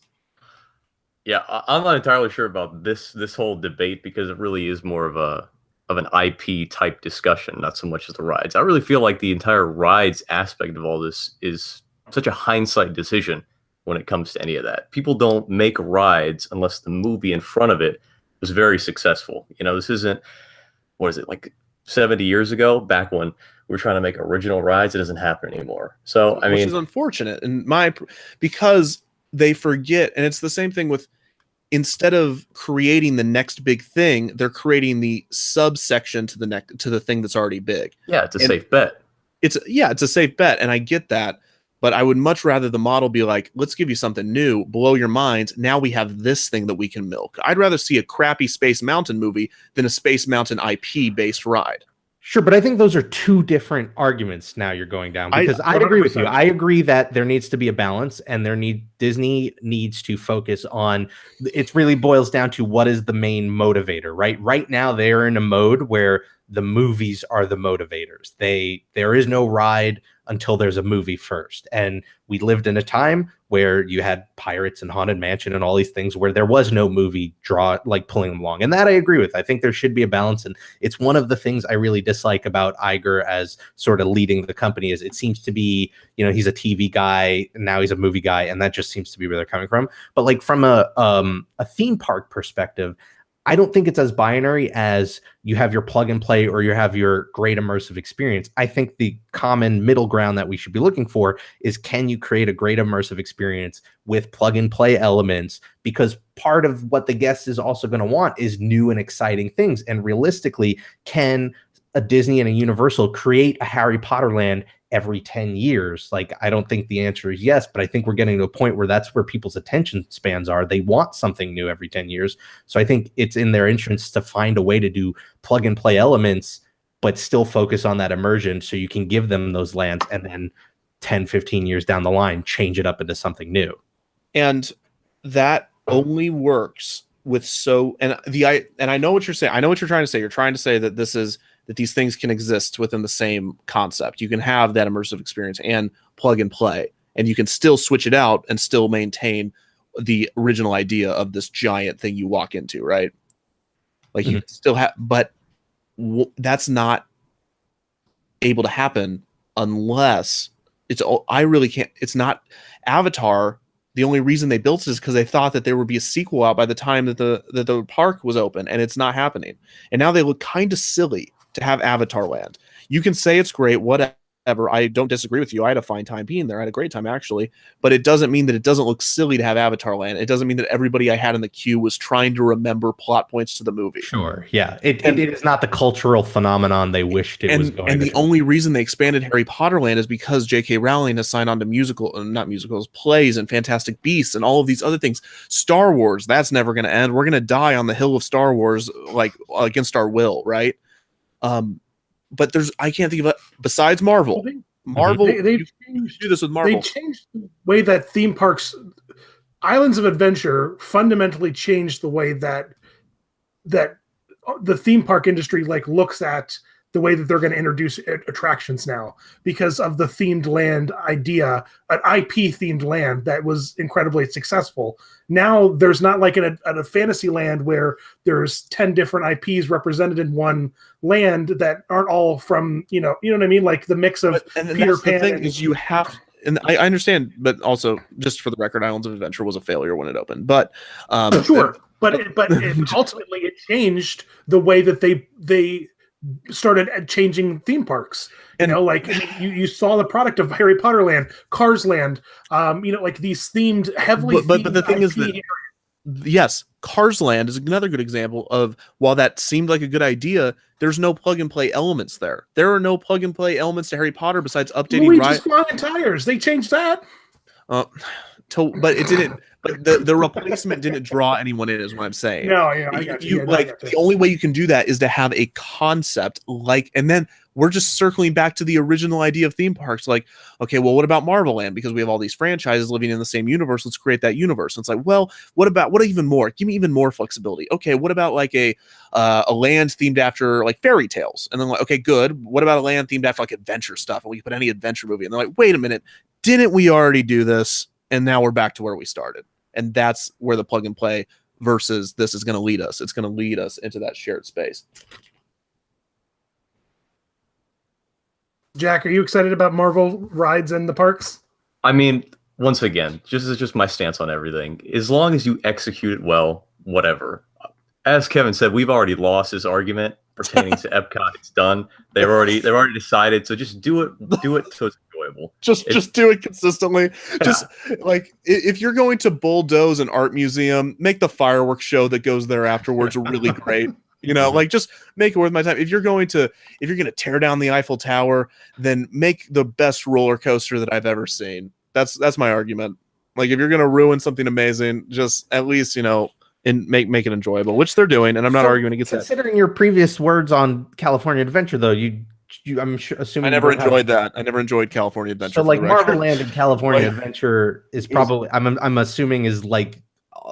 Yeah, I'm not entirely sure about this whole debate, because it really is more of an IP type discussion, not so much as the rides. I really feel like the entire rides aspect of all this is such a hindsight decision when it comes to any of that. People don't make rides unless the movie in front of it was very successful. This isn't, what is it, like 70 years ago, back when we were trying to make original rides. It doesn't happen anymore. So, which is unfortunate because they forget, and it's the same thing with, instead of creating the next big thing, they're creating the subsection to the thing that's already big. Yeah, it's a safe bet. It's a safe bet, and I get that. But I would much rather the model be like, let's give you something new, blow your minds. Now we have this thing that we can milk. I'd rather see a crappy Space Mountain movie than a Space Mountain IP-based ride. Sure, but I think those are two different arguments now you're going down, because I agree with you. I agree that there needs to be a balance, and Disney needs to focus on, it really boils down to what is the main motivator, right? Right now they're in a mode where the movies are the motivators. There is no ride until there's a movie first. And we lived in a time where you had Pirates and Haunted Mansion and all these things where there was no movie draw, like pulling them along. And that I agree with. I think there should be a balance. And it's one of the things I really dislike about Iger as sort of leading the company is it seems to be, you know, he's a TV guy and now he's a movie guy. And that just seems to be where they're coming from. But like from a theme park perspective, I don't think it's as binary as you have your plug and play or you have your great immersive experience. I think the common middle ground that we should be looking for is, can you create a great immersive experience with plug and play elements? Because part of what the guest is also going to want is new and exciting things. And realistically, can a Disney and a Universal create a Harry Potter land every 10 years? Like, I don't think the answer is yes, but I think we're getting to a point where that's where people's attention spans are. They want something new every 10 years. So I think it's in their interest to find a way to do plug and play elements, but still focus on that immersion so you can give them those lands and then 10, 15 years down the line, change it up into something new. And that only works with and I know what you're saying. I know what you're trying to say. You're trying to say that that these things can exist within the same concept. You can have that immersive experience and plug and play, and you can still switch it out and still maintain the original idea of this giant thing you walk into, right? Like you still have, but that's not able to happen unless I really can't. It's not Avatar. The only reason they built it is because they thought that there would be a sequel out by the time that the park was open, and it's not happening. And now they look kind of silly to have Avatar Land. You can say it's great, whatever. I don't disagree with you. I had a fine time being there. I had a great time, actually. But it doesn't mean that it doesn't look silly to have Avatar Land. It doesn't mean that everybody I had in the queue was trying to remember plot points to the movie. Sure, yeah. It is not the cultural phenomenon they wished it was going to be. And the only reason they expanded Harry Potter Land is because J.K. Rowling has signed on to not musicals, plays and Fantastic Beasts and all of these other things. Star Wars, that's never going to end. We're going to die on the hill of Star Wars, like against our will, right? But I can't think of it besides Marvel. Marvel, they you do this with Marvel. They changed the way that theme parks, Islands of Adventure, fundamentally changed the way that the theme park industry looks at the way that they're going to introduce attractions now, because of the themed land idea, an IP themed land that was incredibly successful. Now there's not like a fantasy land where there's 10 different IPs represented in one land that aren't all from, you know what I mean? Like the mix of Peter Pan. The thing is you have, and I understand, but also just for the record, Islands of Adventure was a failure when it opened, but sure. But ultimately it changed the way that they started changing theme parks, you saw the product of Harry Potter Land, Cars Land, like these themed heavily. But the thing is that yes, Cars Land is another good example of, while that seemed like a good idea, there's no plug and play elements there. There are no plug and play elements to Harry Potter besides updating Luigi's flying tires. They changed that. But it didn't. But the replacement didn't draw anyone in, is what I'm saying. No, yeah, I got you. The only way you can do that is to have a concept and then we're just circling back to the original idea of theme parks. Like, okay, well, what about Marvel Land? Because we have all these franchises living in the same universe. Let's create that universe. And it's like, well, what even more? Give me even more flexibility. Okay, what about like a land themed after like fairy tales? And then like, okay, good. What about a land themed after like adventure stuff? And we can put any adventure movie. And they're like, wait a minute, didn't we already do this? And now we're back to where we started. And that's where the plug and play versus this is going to lead us. It's going to lead us into that shared space. Jack, are you excited about Marvel rides in the parks? I mean, once again, just my stance on everything. As long as you execute it well, whatever. As Kevin said, we've already lost this argument pertaining to Epcot. It's done. They've already decided. So just do it so it's enjoyable. Just do it consistently. Yeah. Just like if you're going to bulldoze an art museum, make the fireworks show that goes there afterwards really great. Just make it worth my time. If you're going to tear down the Eiffel Tower, then make the best roller coaster that I've ever seen. That's my argument. Like if you're going to ruin something amazing, just at least, and make it enjoyable, which they're doing. And I'm not arguing against that. Considering your previous words on California Adventure, though, assuming I never enjoyed that. I never enjoyed California Adventure. So like Marvel Land and California Adventure is probably I'm assuming is like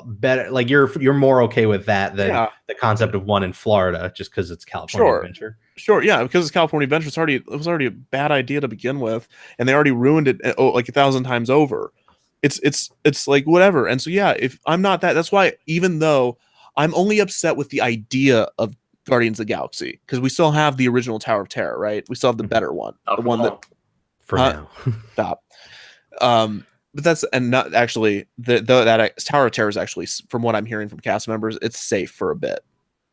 better. Like you're more okay with that than the concept of one in Florida, just because it's California Adventure. Sure, yeah, because it's California Adventure, it was already a bad idea to begin with, and they already ruined it like 1,000 times over. It's like whatever. And so yeah, if I'm not that's why, even though I'm only upset with the idea of Guardians of the Galaxy, because we still have the original Tower of Terror, right? We still have the better one, the one that now. Stop. But that's, and not actually that Tower of Terror is actually, from what I'm hearing from cast members, it's safe for a bit,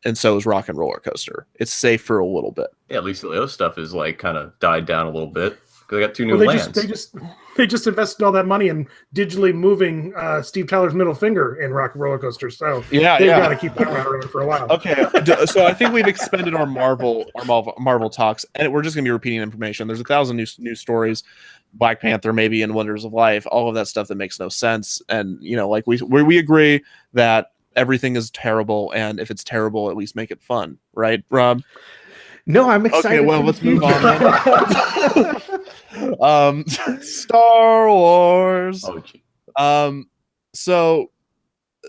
and so is Rock and Roller Coaster. It's safe for a little bit. Yeah, at least the other stuff is like kind of died down a little bit because they got 2 new Well, lands. They just invested all that money in digitally moving Steve Tyler's middle finger in Rock and Roller Coaster. So they've got to keep that around for a while. Okay, so I think we've expended our Marvel talks, and we're just gonna be repeating information. There's 1,000 new stories, Black Panther maybe, and Wonders of Life, all of that stuff that makes no sense. And like we agree that everything is terrible, and if it's terrible, at least make it fun, right, Rob? No, I'm excited. Okay, well, let's move on. Star Wars. So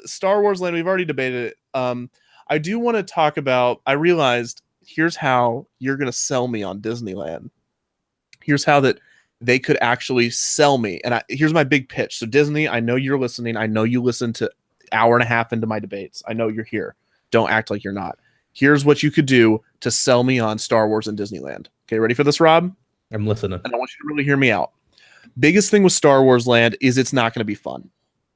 Star Wars Land, we've already debated it. I do want to talk about, I realized, here's how you're going to sell me on Disneyland. Here's how that they could actually sell me. And here's my big pitch. So Disney, I know you're listening. I know you listen to hour and a half into my debates. I know you're here. Don't act like you're not. Here's what you could do to sell me on Star Wars and Disneyland. Okay, ready for this, Rob? I'm listening. And I want you to really hear me out. Biggest thing with Star Wars Land is it's not going to be fun,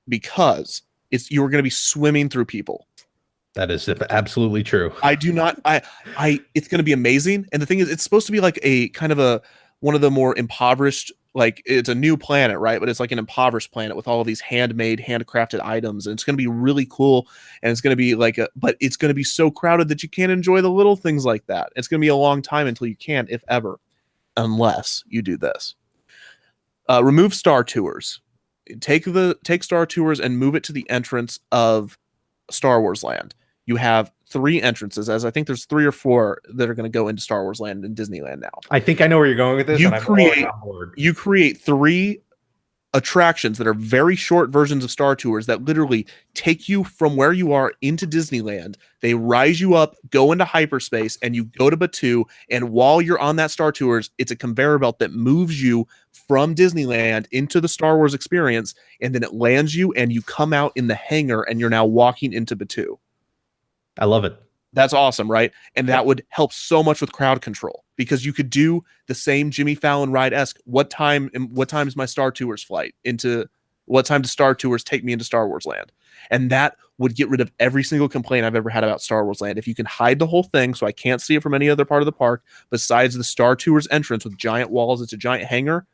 because you're going to be swimming through people. That is absolutely true. It's going to be amazing. And the thing is, it's supposed to be like a kind of one of the more impoverished, like, it's a new planet, right? But it's like an impoverished planet with all of these handcrafted items. And it's going to be really cool. And it's going to be but it's going to be so crowded that you can't enjoy the little things like that. It's going to be a long time until you can, if ever, unless you do this. Remove Star Tours. Take Star Tours and move it to the entrance of Star Wars Land. You have 3 entrances, as I think there's 3 or 4 that are going to go into Star Wars Land and Disneyland now. I think I know where you're going with this. You create 3 attractions that are very short versions of Star Tours that literally take you from where you are into Disneyland. They rise you up, go into hyperspace, and you go to Batuu. And while you're on that Star Tours, it's a conveyor belt that moves you from Disneyland into the Star Wars experience, and then it lands you, and you come out in the hangar, and you're now walking into Batuu. I love it. That's awesome, right? And that would help so much with crowd control, because you could do the same Jimmy Fallon ride-esque. What time is my Star Tours flight? What time does Star Tours take me into Star Wars Land? And that would get rid of every single complaint I've ever had about Star Wars Land. If you can hide the whole thing so I can't see it from any other part of the park besides the Star Tours entrance with giant walls, it's a giant hangar.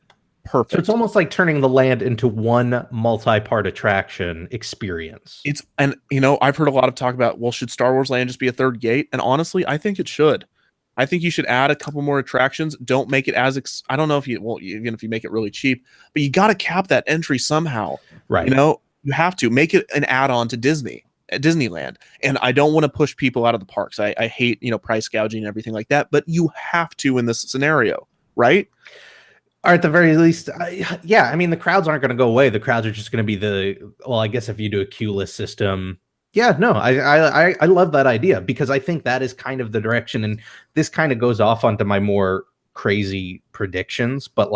Perfect. So it's almost like turning the land into one multi-part attraction experience. I've heard a lot of talk about, well, should Star Wars Land just be a third gate? And honestly, I think it should. I think you should add a couple more attractions. Don't make it I don't know even if you make it really cheap, but you got to cap that entry somehow. Right. You have to make it an add-on to Disneyland. And I don't want to push people out of the parks. I hate, price gouging and everything like that, but you have to in this scenario, right? Or at the very least, the crowds aren't going to go away. The crowds are just going to be I guess if you do a queue list system. Yeah, no, I love that idea, because I think that is kind of the direction. And this kind of goes off onto my more crazy predictions, but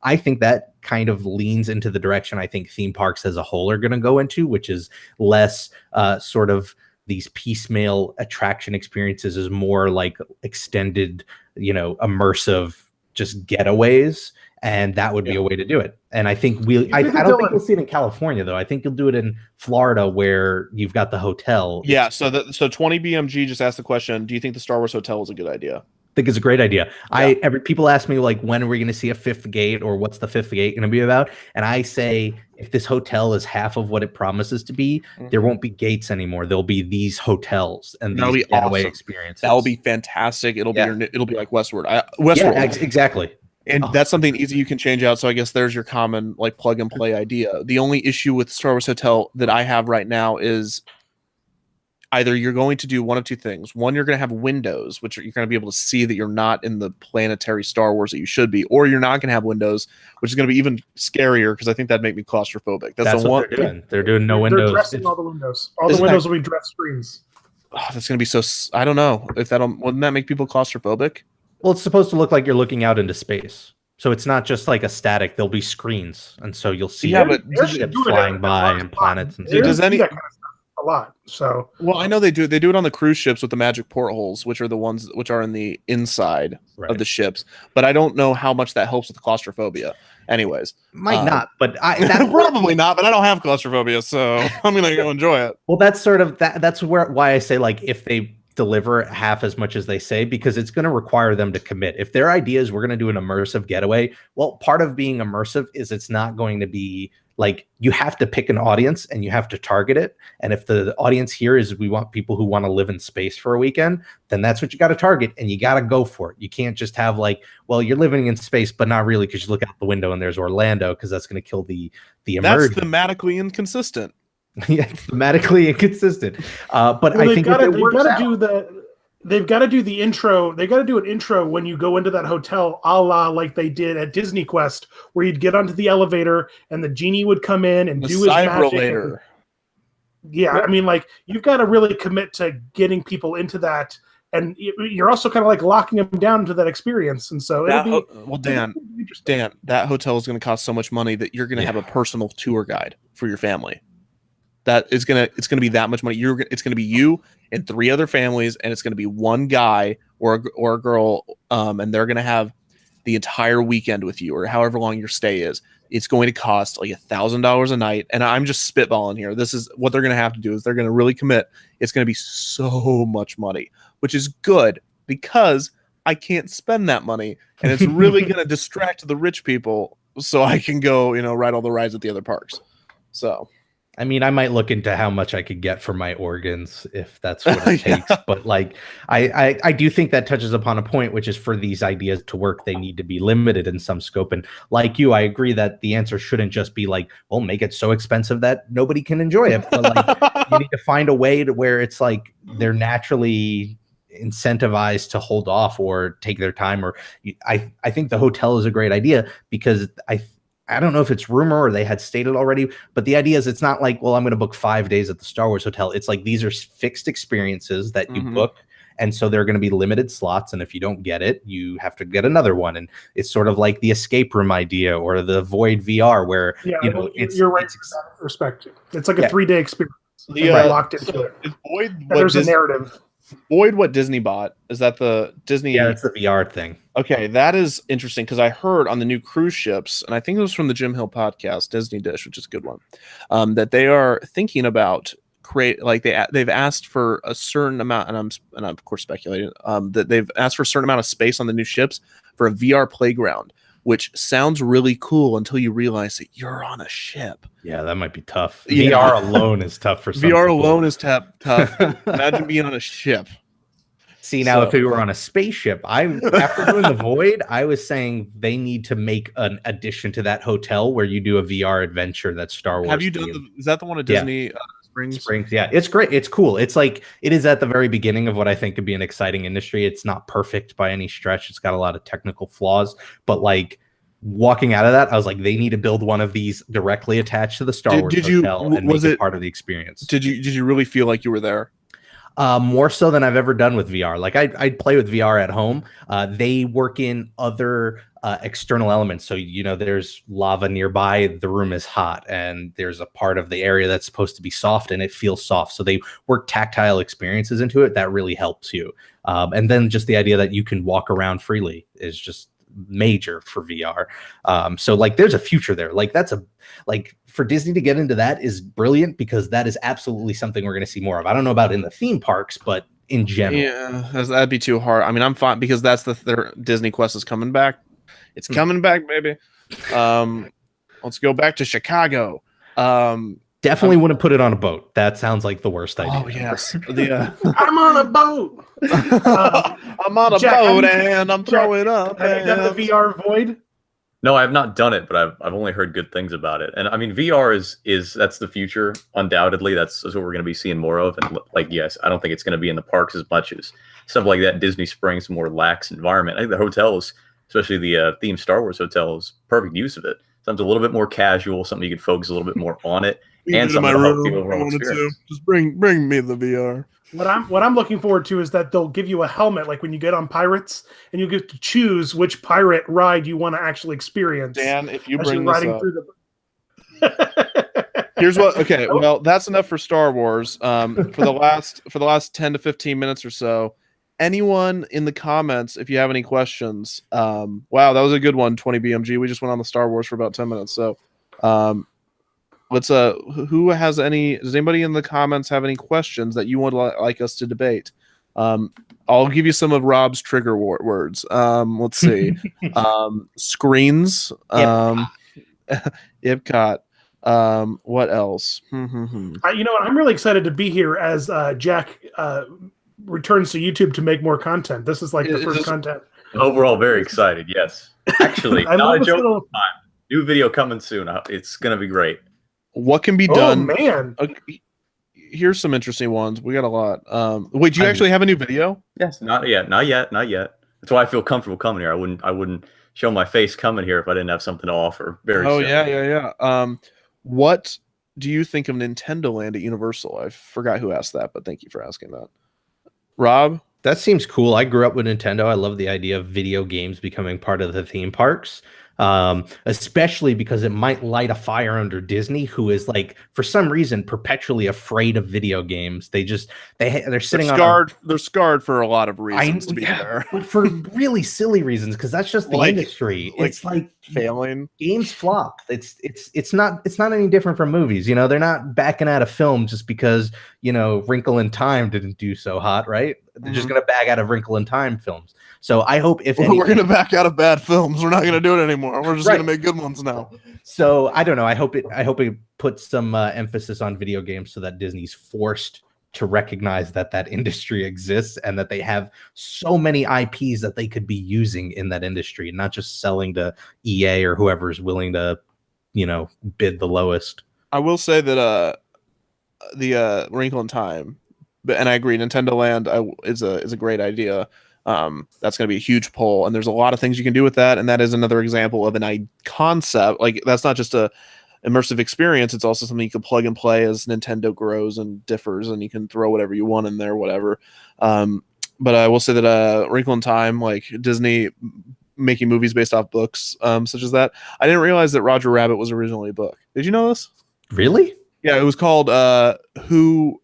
I think that kind of leans into the direction I think theme parks as a whole are going to go into, which is less sort of these piecemeal attraction experiences, is more like extended, immersive, just getaways, and that would be a way to do it. And I think I don't think you'll see it in California, though. I think you'll do it in Florida, where you've got the hotel. Yeah. So 20 BMG just asked the question: do you think the Star Wars Hotel is a good idea? I think it's a great idea. Yeah. People ask me when are we going to see a 5th gate, or what's the 5th gate going to be about? And I say, if this hotel is half of what it promises to be, there won't be gates anymore. There'll be these hotels and these getaway experiences. That'll be fantastic. It'll be like Westworld. Yeah, exactly. And that's something easy you can change out. So I guess there's your common plug and play idea. The only issue with Star Wars Hotel that I have right now is either you're going to do one of 2 things. One, you're going to have windows, which you're going to be able to see that you're not in the planetary Star Wars that you should be, or you're not going to have windows, which is going to be even scarier, because I think that'd make me claustrophobic. That's what they're doing. They're doing no windows. They're dressing all the windows. All the windows will be dressed screens. that's going to be so. I don't know if wouldn't that make people claustrophobic? Well, it's supposed to look like you're looking out into space. So it's not just like a static. There'll be screens, and so you'll see ships flying by and planets and stuff. Does any that kind of stuff a lot? So well, I know they do. They do it on the cruise ships with the magic portholes, which are the ones which are in the inside of the ships. But I don't know how much that helps with claustrophobia. Anyways, might not, but probably not. But I don't have claustrophobia, so I'm gonna go enjoy it. Well, that's sort of that's why I say, like, if they deliver half as much as they say, because it's going to require them to commit. If their idea is we're going to do an immersive getaway, well, part of being immersive is it's not going to be like, you have to pick an audience and you have to target it. And if the audience here is we want people who want to live in space for a weekend, then that's what you got to target, and you got to go for it. You can't just have like, well, you're living in space, but not really, because you look out the window and there's Orlando, because that's going to kill the immersion. That's thematically inconsistent. Yeah, thematically inconsistent. But I think they've got to do the intro. They've got to do an intro when you go into that hotel, a la like they did at Disney Quest, where you'd get onto the elevator and the genie would come in and do his magic. Yeah, I mean, like, you've got to really commit to getting people into that, and you're also kind of like locking them down into that experience. And so Dan, that hotel is going to cost so much money that you're going to have a personal tour guide for your family. It's gonna be that much money. It's gonna be you and 3 other families, and it's gonna be one guy or a girl, and they're gonna have the entire weekend with you, or however long your stay is. It's going to cost like $1,000 a night, and I'm just spitballing here. This is what they're gonna have to do, is they're gonna really commit. It's gonna be so much money, which is good because I can't spend that money, and it's really gonna distract the rich people, so I can go, ride all the rides at the other parks. So. I mean, I might look into how much I could get for my organs if that's what it takes. But like, I do think that touches upon a point, which is for these ideas to work, they need to be limited in some scope. And like you, I agree that the answer shouldn't just be like, well, make it so expensive that nobody can enjoy it. But like, you need to find a way to where it's like they're naturally incentivized to hold off or take their time. Or I think the hotel is a great idea, because I don't know if it's rumor or they had stated already, but the idea is it's not like, well, I'm going to book 5 days at the Star Wars hotel. It's like, these are fixed experiences that you book. And so they're going to be limited slots. And if you don't get it, you have to get another one. And it's sort of like the escape room idea or the Void VR, where, you're right from that perspective. It's like a 3-day experience. Locked into it. There's a narrative. Void, what Disney bought, is that the Disney? Yeah, it's the VR thing. Okay, that is interesting, because I heard on the new cruise ships, and I think it was from the Jim Hill podcast, Disney Dish, which is a good one, that they are thinking about they've asked for a certain amount, and I'm of course speculating, that they've asked for a certain amount of space on the new ships for a VR playground, which sounds really cool until you realize that you're on a ship. Yeah, that might be tough. VR alone is tough for some VR people. alone is tough. Imagine being on a ship. See, now if we were on a spaceship, after doing the Void, I was saying they need to make an addition to that hotel where you do a VR adventure that's Star Wars. Have you done is that the one at Disney Springs? Yeah, it's great. It's cool. It's like, it is at the very beginning of what I think could be an exciting industry. It's not perfect by any stretch. It's got a lot of technical flaws, but like, walking out of that, I was like, they need to build one of these directly attached to the Star Wars hotel and make it part of the experience. Did you really feel like you were there? More so than I've ever done with VR. Like, I'd play with VR at home. They work in other external elements. So, there's lava nearby, the room is hot, and there's a part of the area that's supposed to be soft and it feels soft. So they work tactile experiences into it that really helps you. And then just the idea that you can walk around freely is just major for VR. So like, there's a future there. Like, for Disney to get into that is brilliant, because that is absolutely something we're going to see more of. I don't know about in the theme parks, but in general. Yeah, that'd be too hard. I mean, I'm fine, because that's their Disney Quest is coming back. It's coming back, baby. Let's go back to Chicago. Definitely wouldn't put it on a boat. That sounds like the worst idea. Oh, yes. I'm on a boat. I'm on a boat and I'm throwing up. Have you done the VR Void? No, I have not done it, but I've only heard good things about it. And I mean, VR is that's the future, undoubtedly. That's what we're going to be seeing more of. And like, yes, I don't think it's going to be in the parks as much as stuff like that. Disney Springs, more lax environment. I think the hotels, especially the themed Star Wars hotel, is perfect use of it. Something a little bit more casual, something you can focus a little bit more on it. and to my something to help the room. I overall wanted to. experience. Just bring me the VR. What I'm looking forward to is that they'll give you a helmet, like when you get on Pirates, and you get to choose which pirate ride you want to actually experience. Dan, if you as you're bring this riding up, through the. here's what. Okay, well, that's enough for Star Wars. For the last 10 to 15 minutes or so, anyone in the comments, if you have any questions, wow, that was a good one. 20 BMG. We just went on the Star Wars for about 10 minutes. So, let's who has any? Does anybody in the comments have any questions that you would like us to debate? I'll give you some of Rob's trigger words. Let's see. Screens. Epcot. What else? You know what? I'm really excited to be here as Jack returns to YouTube to make make more content. This is like the first content. Overall, very excited. Yes, actually, I not love a this joke. little. New video coming soon. It's gonna be great. What can be Oh done? man! Here's some interesting ones. We got a lot. Wait, do you actually have a new video? Yes, not yet. That's why I feel comfortable coming here. I wouldn't show my face coming here if I didn't have something to offer. Very soon. Yeah. What do you think of Nintendo Land at Universal? I forgot who asked that, but thank you for asking that. Rob? That seems cool. I grew up with Nintendo. I love the idea of video games becoming part of the theme parks, especially because it might light a fire under Disney, who is like, for some reason, perpetually afraid of video games. They're sitting They're scarred for a lot of reasons, to be fair. But for really silly reasons, because that's just the industry. It's like failing. Games flop. It's not any different from movies. You know, they're not backing out of film just because, you know, Wrinkle in Time didn't do so hot, right? They're just going to back out of Wrinkle in Time films. So I hope we're going to back out of bad films. We're not going to do it anymore. We're just going to make good ones now. So I don't know. I hope it puts some emphasis on video games so that Disney's forced to recognize that industry exists and that they have so many IPs that they could be using in that industry, and not just selling to EA or whoever is willing to, you know, bid the lowest. I will say that the Wrinkle in Time, and I agree, Nintendo Land is a great idea. That's going to be a huge pull, and there's a lot of things you can do with that, and that is another example of an concept. Like, that's not just a immersive experience, it's also something you can plug and play as Nintendo grows and differs, and you can throw whatever you want in there, whatever. But I will say that Wrinkle in Time, like Disney making movies based off books, such as that, I didn't realize that Roger Rabbit was originally a book. Did you know this? Really? Yeah, it was called Who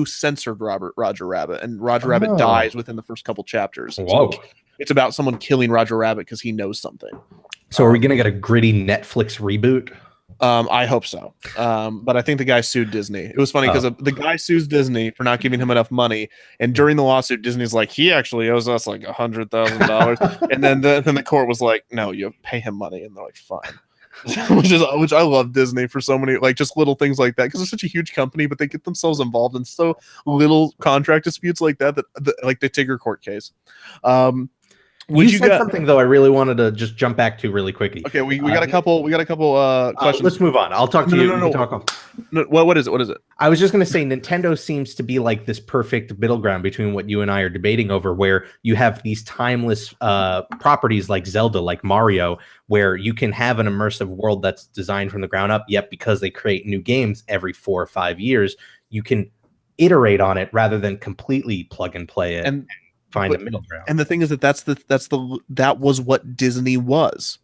Censored Roger Rabbit, and Roger Rabbit dies within the first couple chapters. Whoa. So it's about someone killing Roger Rabbit because he knows something. So are we gonna get a gritty Netflix reboot? I hope so. But I think the guy sued Disney. It was funny because the guy sues Disney for not giving him enough money, and during the lawsuit, Disney's like, he actually owes us like $100,000, and then the court was like, no, you pay him money, and they're like, fine. which I love Disney for so many, like, just little things like that, because it's such a huge company, but they get themselves involved in so little contract disputes like that, like the Tigger court case. You said something though I really wanted to just jump back to really quickly. Okay, we got a couple questions. Let's move on. I'll talk to you. No, what is it? I was just going to say Nintendo seems to be like this perfect middle ground between what you and I are debating over, where you have these timeless properties like Zelda, like Mario, where you can have an immersive world that's designed from the ground up, yet because they create new games every 4 or 5 years, you can iterate on it rather than completely plug and play it. And find a middle ground. And the thing is that was what Disney was.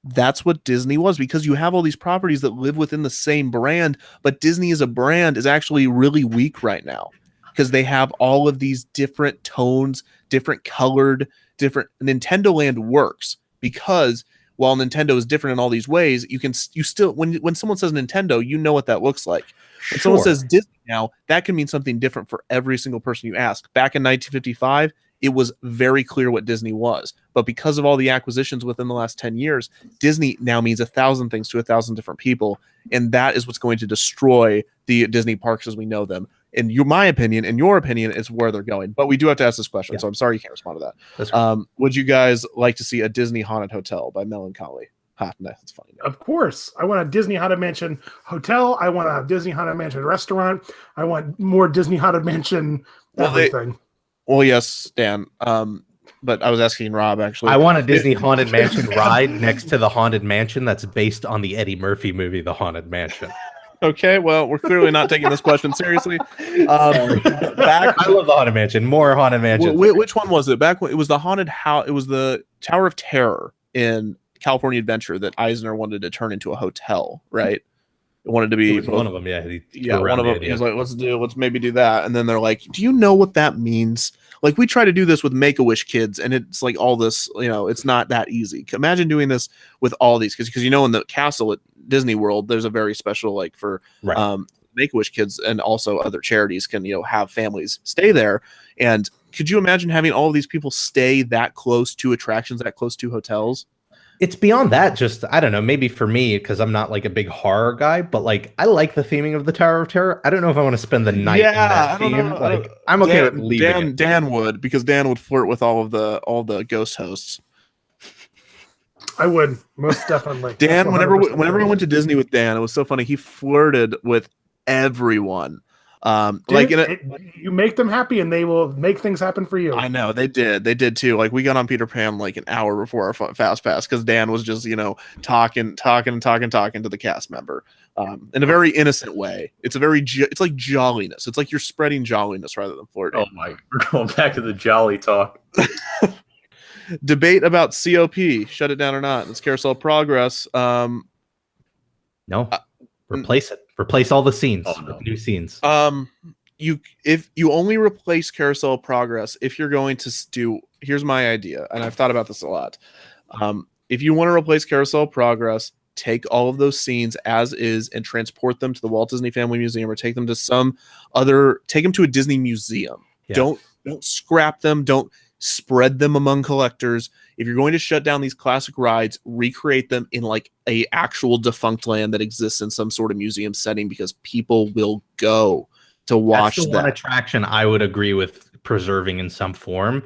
That's what Disney was, because you have all these properties that live within the same brand, but Disney as a brand is actually really weak right now because they have all of these different tones, different colored, different. Nintendo Land works because while Nintendo is different in all these ways, you still when someone says Nintendo, you know what that looks like. When someone says Disney now, that can mean something different for every single person you ask. Back in 1955, it was very clear what Disney was. But because of all the acquisitions within the last 10 years, Disney now means 1,000 things to 1,000 different people. And that is what's going to destroy the Disney parks as we know them. In my opinion, in your opinion, is where they're going. But we do have to ask this question, so I'm sorry you can't respond to that. Would you guys like to see a Disney Haunted Hotel by Melancholy? No, that's funny. No. Of course. I want a Disney Haunted Mansion hotel. I want a Disney Haunted Mansion restaurant. I want more Disney Haunted Mansion everything. Well, yes, Dan. But I was asking Rob, actually. I want a Disney Haunted Mansion ride next to the Haunted Mansion that's based on the Eddie Murphy movie, The Haunted Mansion. Okay, well, we're clearly not taking this question seriously. Back, I love the Haunted Mansion. More Haunted Mansions. which one was it? Back when it was the haunted house, it was the Tower of Terror in California Adventure that Eisner wanted to turn into a hotel, right? It wanted to be one of them, yeah. One of them. He was like, let's maybe do that. And then they're like, do you know what that means? Like, we try to do this with Make-A-Wish kids, and it's like all this, it's not that easy. Imagine doing this with all these, because in the castle at Disney World, there's a very special, like, for right. Make-A-Wish kids, and also other charities can, have families stay there. And could you imagine having all of these people stay that close to attractions, that close to hotels? It's beyond that. Just, I don't know, maybe for me, because I'm not like a big horror guy, but like I like the theming of the Tower of Terror. I don't know if I want to spend the night in that theme. Like, I'm okay with leaving. Dan would, because Dan would flirt with all the ghost hosts. I would, most definitely. Dan, whenever I went to Disney with Dan, it was so funny. He flirted with everyone. You make them happy and they will make things happen for you. I know they did too. Like, we got on Peter Pan like an hour before our fast pass because Dan was just talking to the cast member in a very innocent way. It's like jolliness. It's like you're spreading jolliness rather than flirting. Oh my, we're going back to the jolly talk. Debate about COP, shut it down or not. It's Carousel Progress. No, replace it. Replace all the scenes with new scenes. If you only replace Carousel Progress, if you're going to do, here's my idea, and I've thought about this a lot. If you want to replace Carousel Progress, take all of those scenes as is and transport them to the Walt Disney Family Museum, or take them to take them to a Disney museum. Yeah. Don't scrap them. Don't spread them among collectors. If you're going to shut down these classic rides, recreate them in like a actual Defunctland that exists in some sort of museum setting, because people will go to watch that. One attraction I would agree with preserving in some form.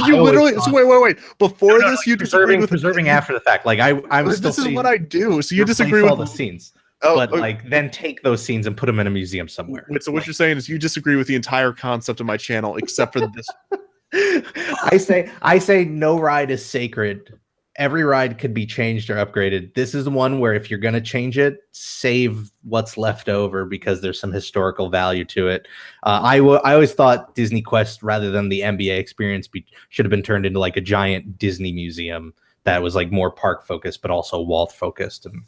You literally wait. Before this, you disagreed with preserving after the fact. Like I'm still. This is what I do. So you disagree with all the scenes. But like, then take those scenes and put them in a museum somewhere. Wait, so what you're saying is you disagree with the entire concept of my channel, except for this. I say no ride is sacred. Every ride could be changed or upgraded. This is the one where if you're going to change it, save what's left over, because there's some historical value to it. I always thought Disney Quest, rather than the NBA experience, should have been turned into like a giant Disney museum that was like more park focused, but also Walt focused, and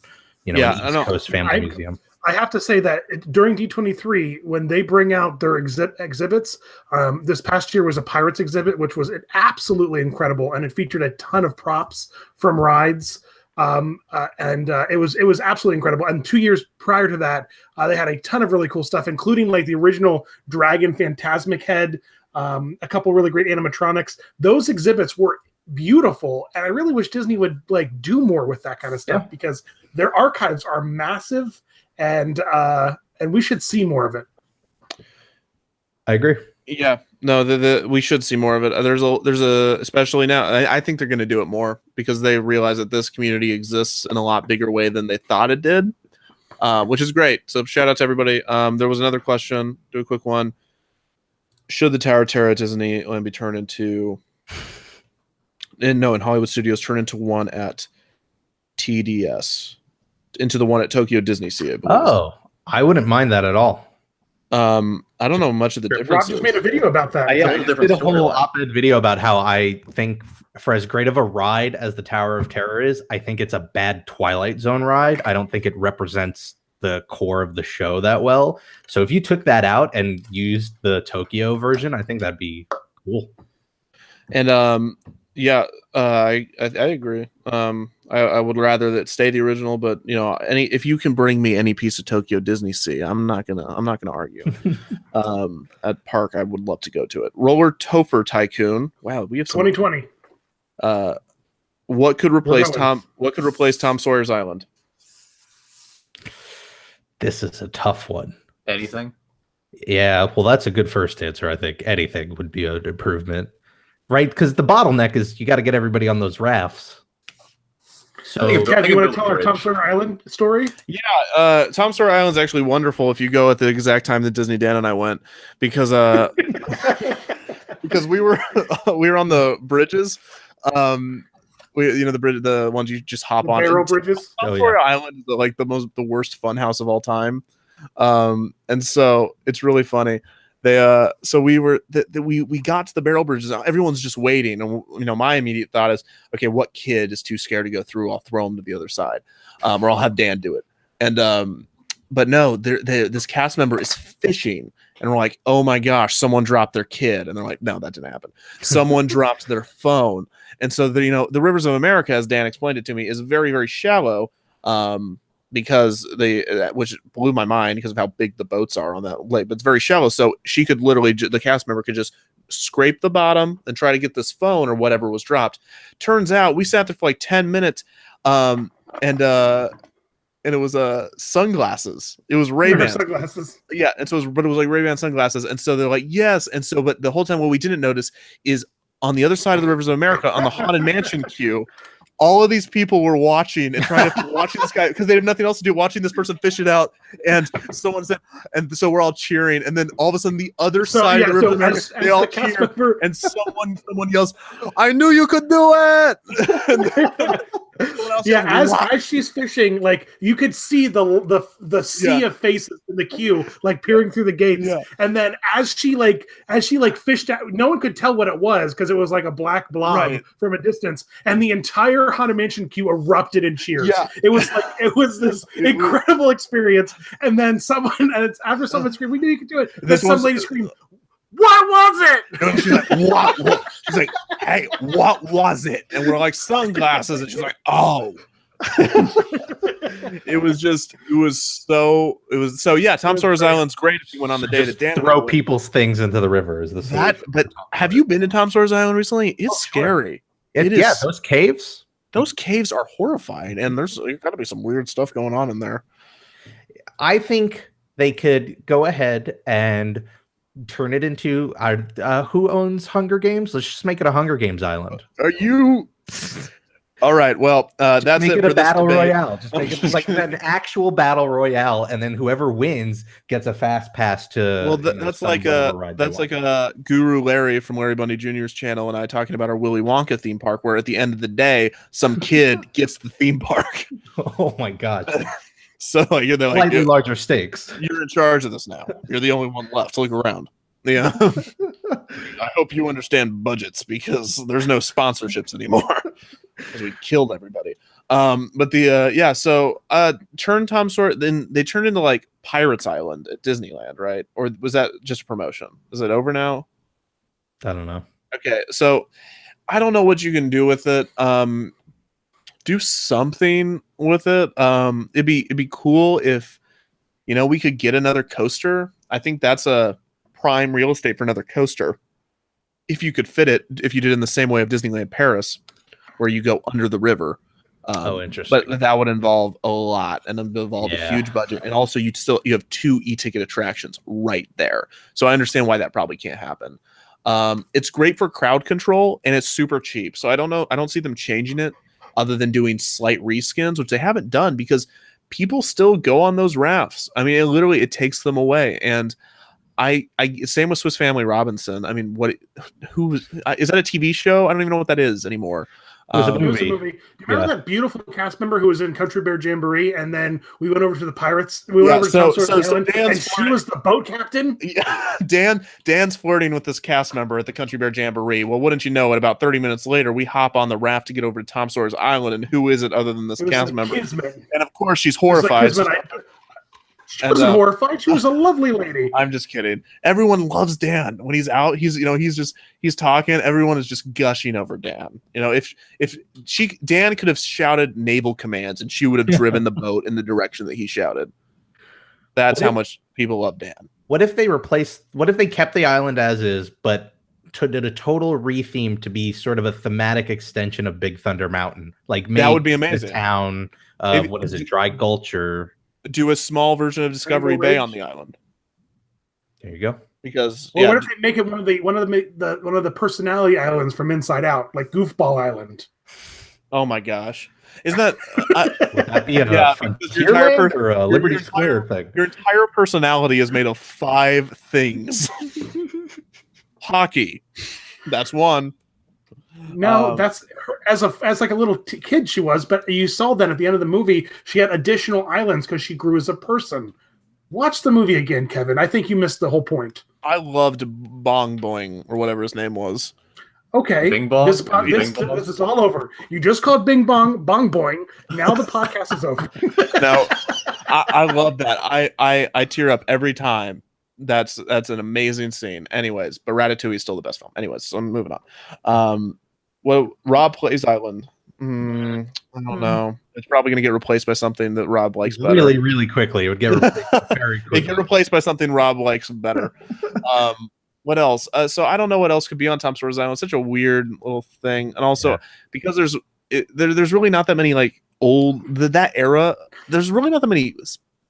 an East Coast family museum. I have to say that during D23, when they bring out their exhibits, this past year was a Pirates exhibit, which was absolutely incredible, and it featured a ton of props from rides, and it was absolutely incredible. And 2 years prior to that, they had a ton of really cool stuff, including like the original Dragon Phantasmic head, a couple really great animatronics. Those exhibits were beautiful, and I really wish Disney would like do more with that kind of stuff, because their archives are massive. And we should see more of it. I agree. Yeah, no, we should see more of it. There's a especially now. I think they're going to do it more, because they realize that this community exists in a lot bigger way than they thought it did, which is great. So shout out to everybody. There was another question. Do a quick one. Should the Tower of Terror at Disneyland be turned into? In Hollywood Studios, turn into one at TDS. Into the one at Tokyo Disney Sea. I wouldn't mind that at all. I don't know much of the difference. Rob just made a video about that. I did a whole op-ed video about how I think, for as great of a ride as the Tower of Terror is, I think it's a bad Twilight Zone ride. I don't think it represents the core of the show that well. So if you took that out and used the Tokyo version, I think that'd be cool. And I agree. I would rather that stay the original, but if you can bring me any piece of Tokyo Disney Sea, I'm not gonna argue. At park, I would love to go to it. Roller Topher Tycoon. Wow, we have 2020. What could replace Tom Sawyer's Island? This is a tough one. Anything? Yeah, well, that's a good first answer. I think anything would be an improvement. Right, because the bottleneck is you got to get everybody on those rafts. So, Ted, you want to tell our Tom Sawyer Island story? Yeah, Tom Sawyer Island is actually wonderful if you go at the exact time that Disney Dan and I went, because because we were on the bridges, the ones you just hop on. Barrel bridges. Tom Sawyer Island is the worst fun house of all time. And so it's really funny. So we got to the barrel bridges. Everyone's just waiting, and my immediate thought is, okay, what kid is too scared to go through? I'll throw him to the other side, or I'll have Dan do it. And but no, this cast member is fishing, and we're like, oh my gosh, someone dropped their kid, and they're like, no, that didn't happen. Someone dropped their phone, and so the Rivers of America, as Dan explained it to me, is very, very shallow. Because which blew my mind because of how big the boats are on that lake, but it's very shallow. So she could literally, the cast member could just scrape the bottom and try to get this phone or whatever was dropped. Turns out we sat there for like 10 minutes. And it was sunglasses. It was Ray-Ban sunglasses. Yeah. And so but it was like Ray-Ban sunglasses. And so they're like, yes. And so, but the whole time, what we didn't notice is on the other side of the Rivers of America, on the Haunted Mansion queue, all of these people were watching and trying to watching this guy because they had nothing else to do, watching this person fish it out. And someone said, and so we're all cheering. And then all of a sudden, the other side of the river, they all cheer, and someone yells, "I knew you could do it!" As she's fishing, like you could see the sea of faces in the queue, like peering through the gates. Yeah. And then as she fished out, no one could tell what it was because it was like a black blob from a distance, and the entire Haunted Mansion queue erupted in cheers. Yeah. It was this incredible experience. And then after someone screamed, "We knew you could do it," then some lady screamed, "What was it?" And she's like, "What?" She's like, "Hey, what was it?" And we're like, "Sunglasses." And she's like, "Oh." It was so yeah. Tom Sawyer's Island's great if you went on the day to Dan. Throw people's things into the river is the solution. But have you been to Tom Sawyer's Island recently? It's scary. It is. Yeah, those caves. Those caves are horrifying, and there's got to be some weird stuff going on in there. I think they could go ahead and turn it into who owns Hunger Games? Let's just make it a Hunger Games island. Are you? All right. Well, that's make it a for battle this debate. royale. Just make it like an actual battle royale, and then whoever wins gets a fast pass to. Well, that's like a Guru Larry from Larry Bundy Jr.'s channel and I talking about our Willy Wonka theme park, where at the end of the day, some kid gets the theme park. Oh my god! So they're like, slightly larger stakes. You're in charge of this now. You're the only one left. Look around. Yeah. I hope you understand budgets because there's no sponsorships anymore because we killed everybody. So turn Tom Sawyer, then they turned into like Pirates Island at Disneyland, right? Or was that just a promotion? Is it over now? I don't know. Okay, so I don't know what you can do with it. Do something with it. It'd be cool if we could get another coaster. I think that's a prime real estate for another coaster. If you could fit it, if you did it in the same way of Disneyland Paris, where you go under the river. Interesting. But that would involve a lot and involve a huge budget. And also you have 2 e-ticket attractions right there. So I understand why that probably can't happen. It's great for crowd control and it's super cheap. So I don't know. I don't see them changing it other than doing slight reskins, which they haven't done because people still go on those rafts. I mean, it takes them away. And I same with Swiss Family Robinson. I mean, is that a TV show? I don't even know what that is anymore. It was a movie. Do you remember that beautiful cast member who was in Country Bear Jamboree, and then we went over to the Pirates? We went over to Tom Sawyer's Island, and she was the boat captain. Yeah, Dan's flirting with this cast member at the Country Bear Jamboree. Well, wouldn't you know it? About 30 minutes later, we hop on the raft to get over to Tom Sawyer's Island, and who is it other than this cast member? Kismet. And of course, she's horrified. She wasn't horrified. She was a lovely lady. I'm just kidding. Everyone loves Dan when he's out. He's talking. Everyone is just gushing over Dan. If Dan could have shouted naval commands and she would have driven the boat in the direction that he shouted. That's how much people love Dan. What if they kept the island as is, but did a total retheme to be sort of a thematic extension of Big Thunder Mountain? Like that would be amazing. The town of Dry Gulch or. Do a small version of Discovery Bay on the island. There you go. Because what if they make it one of the personality islands from Inside Out, like Goofball Island? Oh my gosh! Isn't that would that be a Frontierland or a Liberty Square thing? Your entire personality is made of 5 things. Hockey, that's one. No, that's as like a little kid she was, but you saw that at the end of the movie she had additional islands because she grew as a person. Watch the movie again, Kevin. I think you missed the whole point. I loved Bong Boing or whatever his name was. Okay, Bing Bong? this Bing Bong? this is all over. You just called Bing Bong Bong Boing. Now the podcast is over. No, I love that. I tear up every time. That's an amazing scene. Anyways, but Ratatouille is still the best film. Anyways, so I'm moving on. Well, Rob Plays Island. I don't know. It's probably going to get replaced by something that Rob likes better. Really, really quickly. It would get replaced very quickly. It get replaced by something Rob likes better. What else? So I don't know what else could be on Tom Sawyer's Island. It's such a weird little thing, and also because there's really not that many like old that era. There's really not that many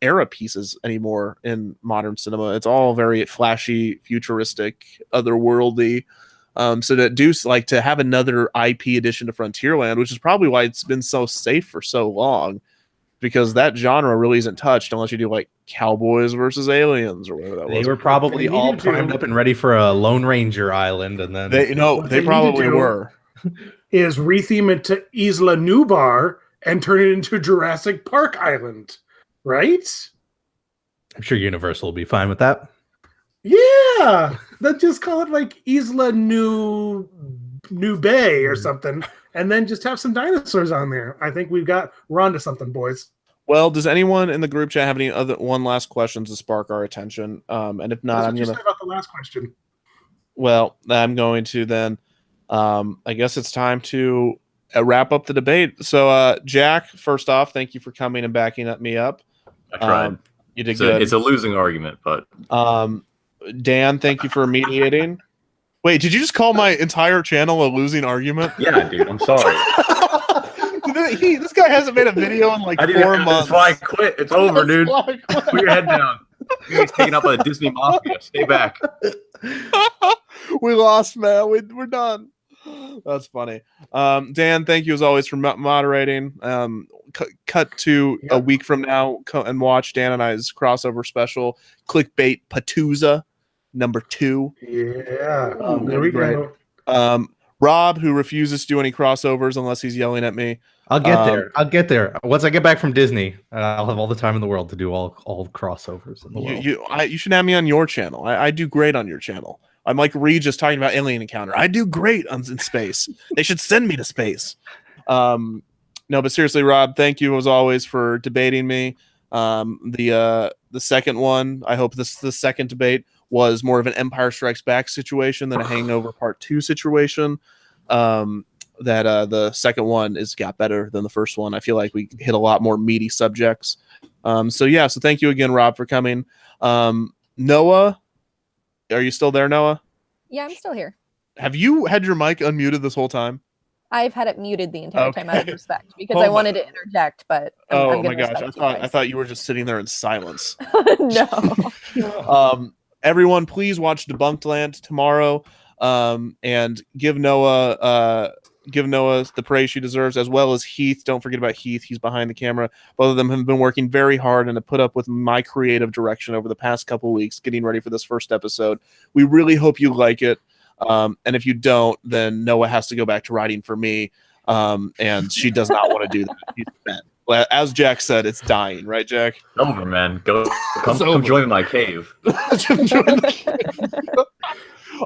era pieces anymore in modern cinema. It's all very flashy, futuristic, otherworldly. So to have another IP addition to Frontierland, which is probably why it's been so safe for so long, because that genre really isn't touched unless you do like Cowboys versus Aliens or whatever that was. They were probably all primed up and ready for a Lone Ranger Island, and then they probably were. Is retheme it to Isla Nublar and turn it into Jurassic Park Island, right? I'm sure Universal will be fine with that. Yeah, then just call it like Isla New Bay or something, and then just have some dinosaurs on there. I think we're onto something, boys. Well, does anyone in the group chat have any one last questions to spark our attention? And if not, I'm going to say about the last question. Well, I'm going to then. I guess it's time to wrap up the debate. So, Jack, first off, thank you for coming and backing me up. I tried. You did good. It's a losing argument, but Dan, thank you for mediating. Wait, did you just call my entire channel a losing argument? Yeah, dude. I'm sorry. This guy hasn't made a video in like 4 months. That's why I quit. It's over, dude. Put your head down. You're taking up a Disney Mafia. Stay back. We lost, man. We're done. That's funny. Dan, thank you as always for moderating. Cut to a week from now and watch Dan and I's crossover special, Clickbait Patuza #2. Yeah. There we go. Rob, who refuses to do any crossovers unless he's yelling at me. I'll get there. Once I get back from Disney, I'll have all the time in the world to do all crossovers in the world. You should have me on your channel. I do great on your channel. I'm like Regis talking about Alien Encounter. I do great in space. They should send me to space. No, but seriously, Rob, thank you as always for debating me. The second one, I hope the second debate was more of an Empire Strikes Back situation than a Hangover Part 2 situation. The second one got better than the first one. I feel like we hit a lot more meaty subjects. So thank you again, Rob, for coming. Noah, are you still there, Noah? Yeah, I'm still here. Have you had your mic unmuted this whole time? I've had it muted the entire time out of respect because I wanted to interject, but I'm my gosh, I thought you were just sitting there in silence. No. Everyone, please watch Debunctland tomorrow, and give Noah the praise she deserves, as well as Heath. Don't forget about Heath. He's behind the camera. Both of them have been working very hard and to put up with my creative direction over the past couple weeks, getting ready for this first episode. We really hope you like it. And if you don't, then Noah has to go back to writing for me. And she does not want to do that. She's spent. As Jack said, it's dying, right, Jack? Over, man. Come join my cave.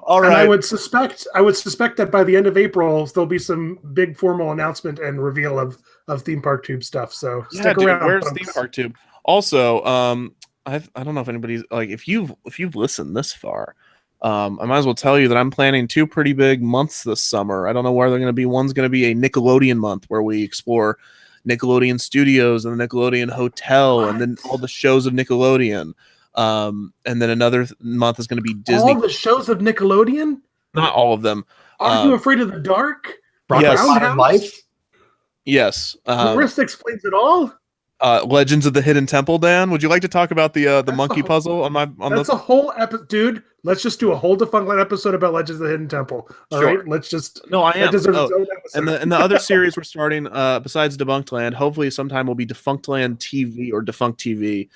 All right. And I would suspect that by the end of April there'll be some big formal announcement and reveal of Theme Park Tube stuff. So stick around. Where's Theme Park Tube? Also, I don't know if anybody's like if you've listened this far. I might as well tell you that I'm planning 2 pretty big months this summer. I don't know where they're going to be. One's going to be a Nickelodeon month where we explore Nickelodeon Studios and the Nickelodeon Hotel and then all the shows of Nickelodeon. And then another month is going to be Disney. All the shows of Nickelodeon? Not all of them. Are You Afraid of the Dark? Yes. Yes. Chris explains it all. Legends of the Hidden Temple. Dan, would you like to talk about the monkey puzzle? That's a whole episode, dude. Let's just do a whole Defunctland episode about Legends of the Hidden Temple. All right, let's just. No, I am. And the other series we're starting, besides Debunctland, hopefully sometime will be Defunctland TV or Defunct TV,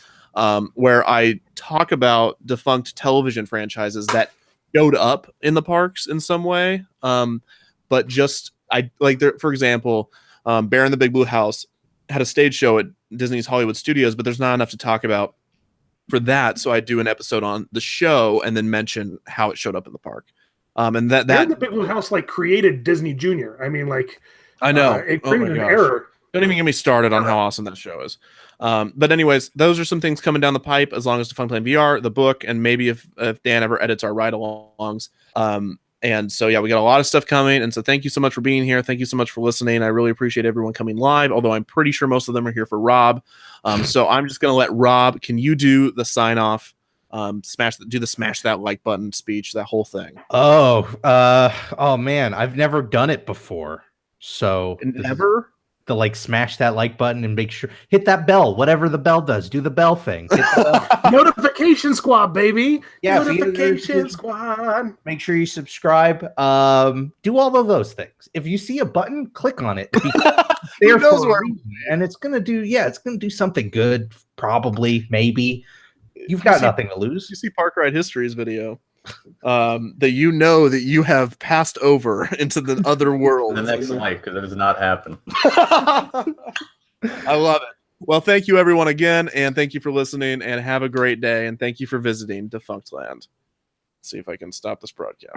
where I talk about defunct television franchises that showed up in the parks in some way. But just for example, Bear in the Big Blue House had a stage show at Disney's Hollywood Studios, but there's not enough to talk about for that, so I do an episode on the show and then mention how it showed up in the park. And They're that the Big Blue House like created Disney Junior. I mean, like I know. it Oh my created an gosh. error. Don't even get me started on how awesome that show is. But anyways, those are some things coming down the pipe as long as Defunctland VR, the book, and maybe if Dan ever edits our ride-alongs. And so, yeah, we got a lot of stuff coming. And so thank you so much for being here. Thank you so much for listening. I really appreciate everyone coming live, although I'm pretty sure most of them are here for Rob. So I'm just going to let Rob, can you do the sign-off? Do the smash that like button speech, that whole thing. Oh man, I've never done it before. So Never? The like smash that like button and make sure hit that bell, whatever the bell does. Do the bell thing. Hit the Notification squad, baby. Yeah, Notification squad. Make sure you subscribe. Do all of those things. If you see a button, click on it. There knows for where- a reason. And it's gonna do something good, probably, maybe. You've got nothing to lose. You see Park Ride History's video. That you know that you have passed over into the other world. The next life, because it does not happen. I love it. Well, thank you everyone again, and thank you for listening, and have a great day, and thank you for visiting Defunctland. See if I can stop this broadcast.